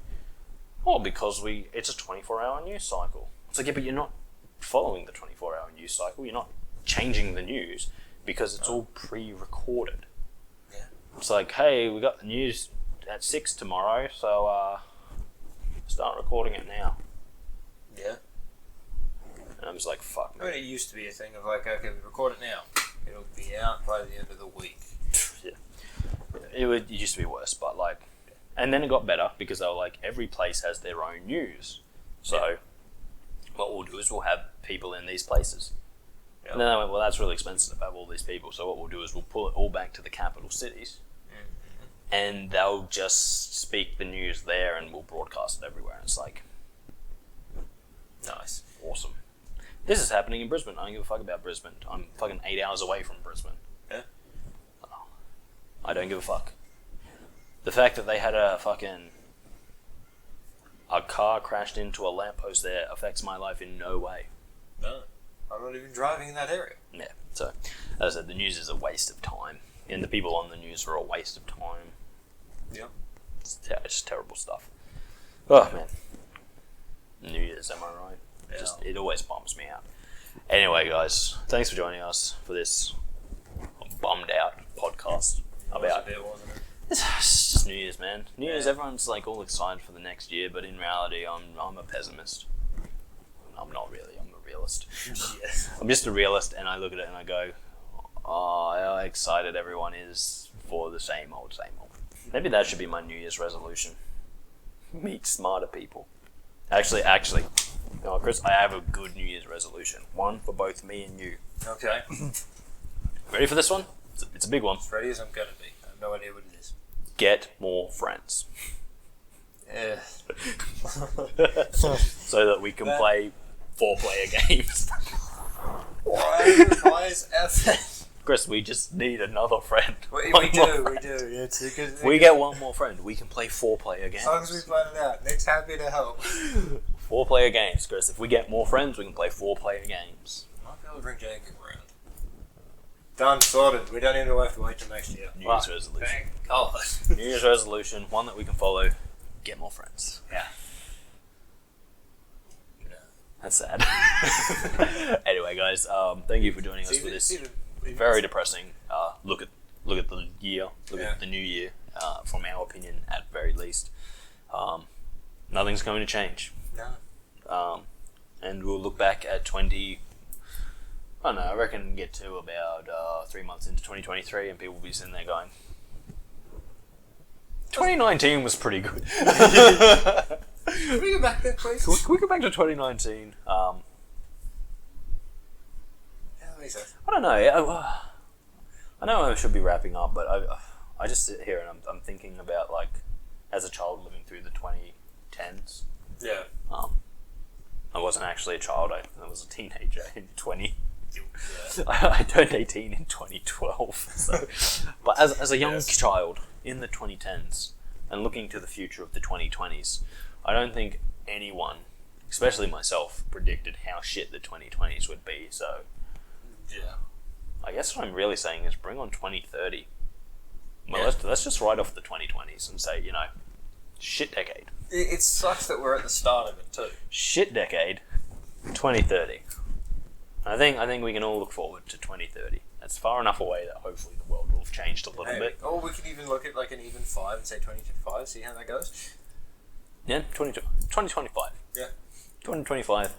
Oh, because it's a 24-hour news cycle. It's like, yeah, but you're not following the 24-hour news cycle. You're not changing the news because it's all pre-recorded. Yeah. It's like, hey, we got the news at 6 tomorrow, so start recording it now. Yeah. And I'm just like, fuck, man. I mean, it used to be a thing of like, okay, we record it now. It'll be out by the end of the week. Yeah. It used to be worse, but like, and then it got better because they were like, every place has their own news. So what we'll do is we'll have people in these places. Yep. And then they went, well, that's really expensive to have all these people. So what we'll do is we'll pull it all back to the capital cities, and they'll just speak the news there, and we'll broadcast it everywhere. And it's like, nice, awesome. This is happening in Brisbane. I don't give a fuck about Brisbane. I'm fucking 8 hours away from Brisbane. Yeah. I don't give a fuck. The fact that they had a car crashed into a lamppost there affects my life in no way. No. I'm not even driving in that area. Yeah. So, as I said, the news is a waste of time. And the people on the news are a waste of time. Yep. It's just terrible stuff. Oh, man. New Year's, am I right? Yeah. It always bums me out. Anyway, guys, thanks for joining us for this bummed out podcast about... It's just New Year's, man. New Year's, everyone's like all excited for the next year, but in reality, I'm a pessimist. I'm not really. I'm a realist. Yes. I'm just a realist, and I look at it and I go, oh, how excited everyone is for the same old, same old. Maybe that should be my New Year's resolution. Meet smarter people. Actually, Kris, I have a good New Year's resolution. One for both me and you. Okay. Ready for this one? It's a big one. As ready as I'm going to be. I have no idea what it is. Get more friends. Yeah. So that we can play 4-player games. Why is F? Kris, we just need another friend. We do. Yeah, it's if we get one more friend, we can play 4-player games. As long as we plan it out. Nick's happy to help. 4-player games, Kris. If we get more friends, we can play 4-player games. Might be able to bring Jacob around. Done, sorted. We don't even have to wait till next year. New Year's resolution. Thank God. New Year's resolution, one that we can follow. Get more friends. Yeah. That's sad. Anyway, guys, thank you for joining us for this very depressing look at the year, look at the new year. From our opinion, at very least, nothing's going to change. No. And we'll look back at I don't know, I reckon get to about 3 months into 2023, and people will be sitting there going, 2019 was pretty good. Can we go back there, please? Can we go back to 2019? Yeah, that makes sense. I don't know. I know I should be wrapping up, but I just sit here and I'm thinking about, like, as a child living through the 2010s. Yeah. I wasn't actually a child. I was a teenager in 20. Yeah. I turned 18 in 2012. So. But as a young child in the 2010s and looking to the future of the 2020s, I don't think anyone, especially myself, predicted how shit the 2020s would be. So, yeah, I guess what I'm really saying is bring on 2030. Well, let's just write off the 2020s and say, shit decade. It sucks that we're at the start of it too. Shit decade, 2030. I think we can all look forward to 2030. That's far enough away that hopefully the world will have changed a little bit. Or we could even look at like an even 5 and say 2025, see how that goes. Yeah, 2025. Yeah. 2025.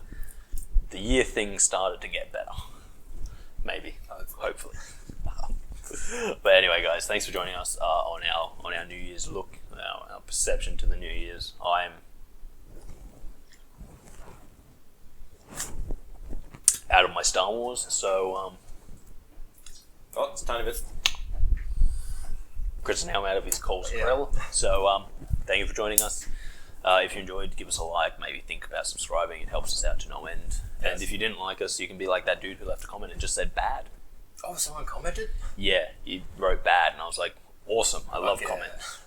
The year things started to get better. Maybe. Hopefully. But anyway, guys, thanks for joining us on our New Year's look, our perception to the New Year's. I'm out of my Star Wars, so Oh, it's a tiny bit. Chris is now out of his Coles grill. So thank you for joining us. If you enjoyed, give us a like. Maybe think about subscribing. It helps us out to no end. Yes. And if you didn't like us, you can be like that dude who left a comment and just said bad. Oh, someone commented? Yeah, he wrote bad, and I was like, awesome. I love comments.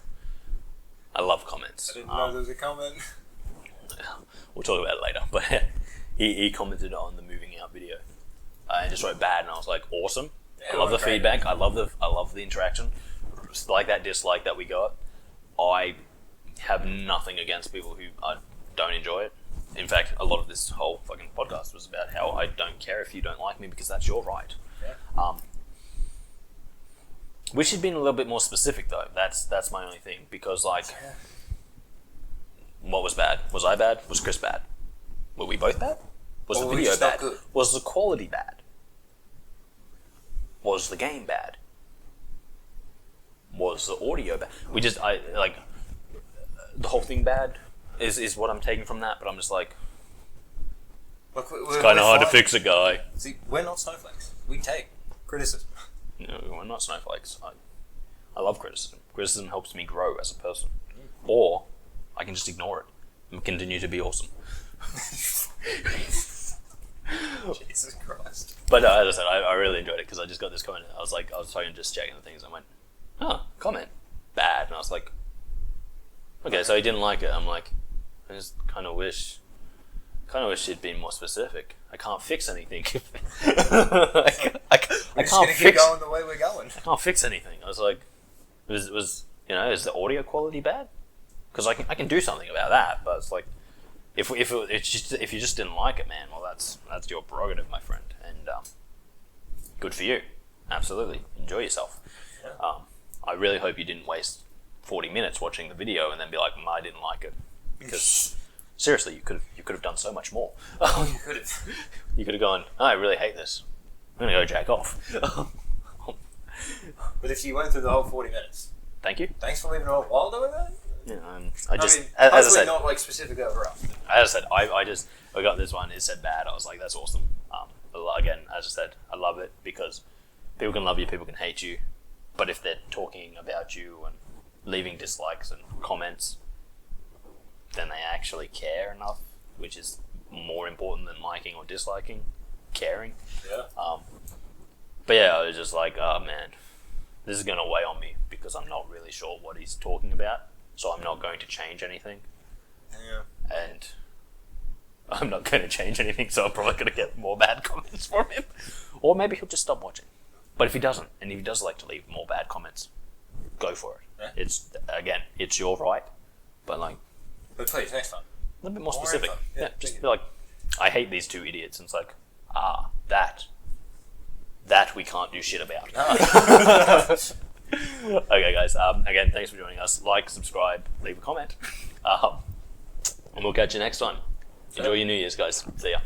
I love comments. I didn't know there was a comment. We'll talk about it later. But he commented on the moving out video and just wrote bad, and I was like, awesome. Yeah, I love the feedback. I love the interaction. Like that dislike that we got. I have nothing against people who don't enjoy it. In fact, a lot of this whole fucking podcast was about how I don't care if you don't like me because that's your right. Yeah. We should be a little bit more specific though. That's my only thing, because like, what was bad? Was I bad? Was Kris bad? Were we both bad? Was the video bad? Was the quality bad? Was the game bad? Was the audio bad? The whole thing bad is what I'm taking from that, but I'm just like, look, it's kind of hard to fix a guy. See, we're not snowflakes. We take criticism. No, we're not snowflakes. I love criticism. Criticism helps me grow as a person. Or I can just ignore it and continue to be awesome. Jesus Christ. But no, as I said, I really enjoyed it because I just got this comment. I was talking, just checking the things. I went, comment bad, and I was like, okay, so he didn't like it. I'm like, I just kind of wish he'd been more specific. I can't fix anything. I can't keep going the way we're going. I can't fix anything. I was like, is the audio quality bad? Because I can do something about that. But it's like, if you just didn't like it, man, well, that's your prerogative, my friend, and good for you. Absolutely, enjoy yourself. Yeah. I really hope you didn't waste 40 minutes watching the video and then be like, I didn't like it, because seriously, you could have done so much more. You could have. You could have gone, I really hate this. I'm gonna go jack off. But if you went through the whole 40 minutes, thank you. Thanks for leaving it all while doing that. Yeah, as I said, not like specific over us. As I said, I got this one. It said bad. I was like, that's awesome. Again, as I said, I love it because people can love you, people can hate you, but if they're talking about you and leaving dislikes and comments, then they actually care enough, which is more important than liking or disliking. Caring. Yeah. But yeah, I was just like, oh man, this is going to weigh on me because I'm not really sure what he's talking about, so I'm not going to change anything. Yeah. And I'm not going to change anything, so I'm probably going to get more bad comments from him. Or maybe he'll just stop watching. But if he doesn't, and if he does like to leave more bad comments, go for it. Yeah. It's your right, but please, next time. A little bit more specific. Yeah, just be like, I hate these two idiots, and it's like, that we can't do shit about. Okay, guys. Again, thanks for joining us. Like, subscribe, leave a comment, and we'll catch you next time. Enjoy your New Year's, guys. See ya.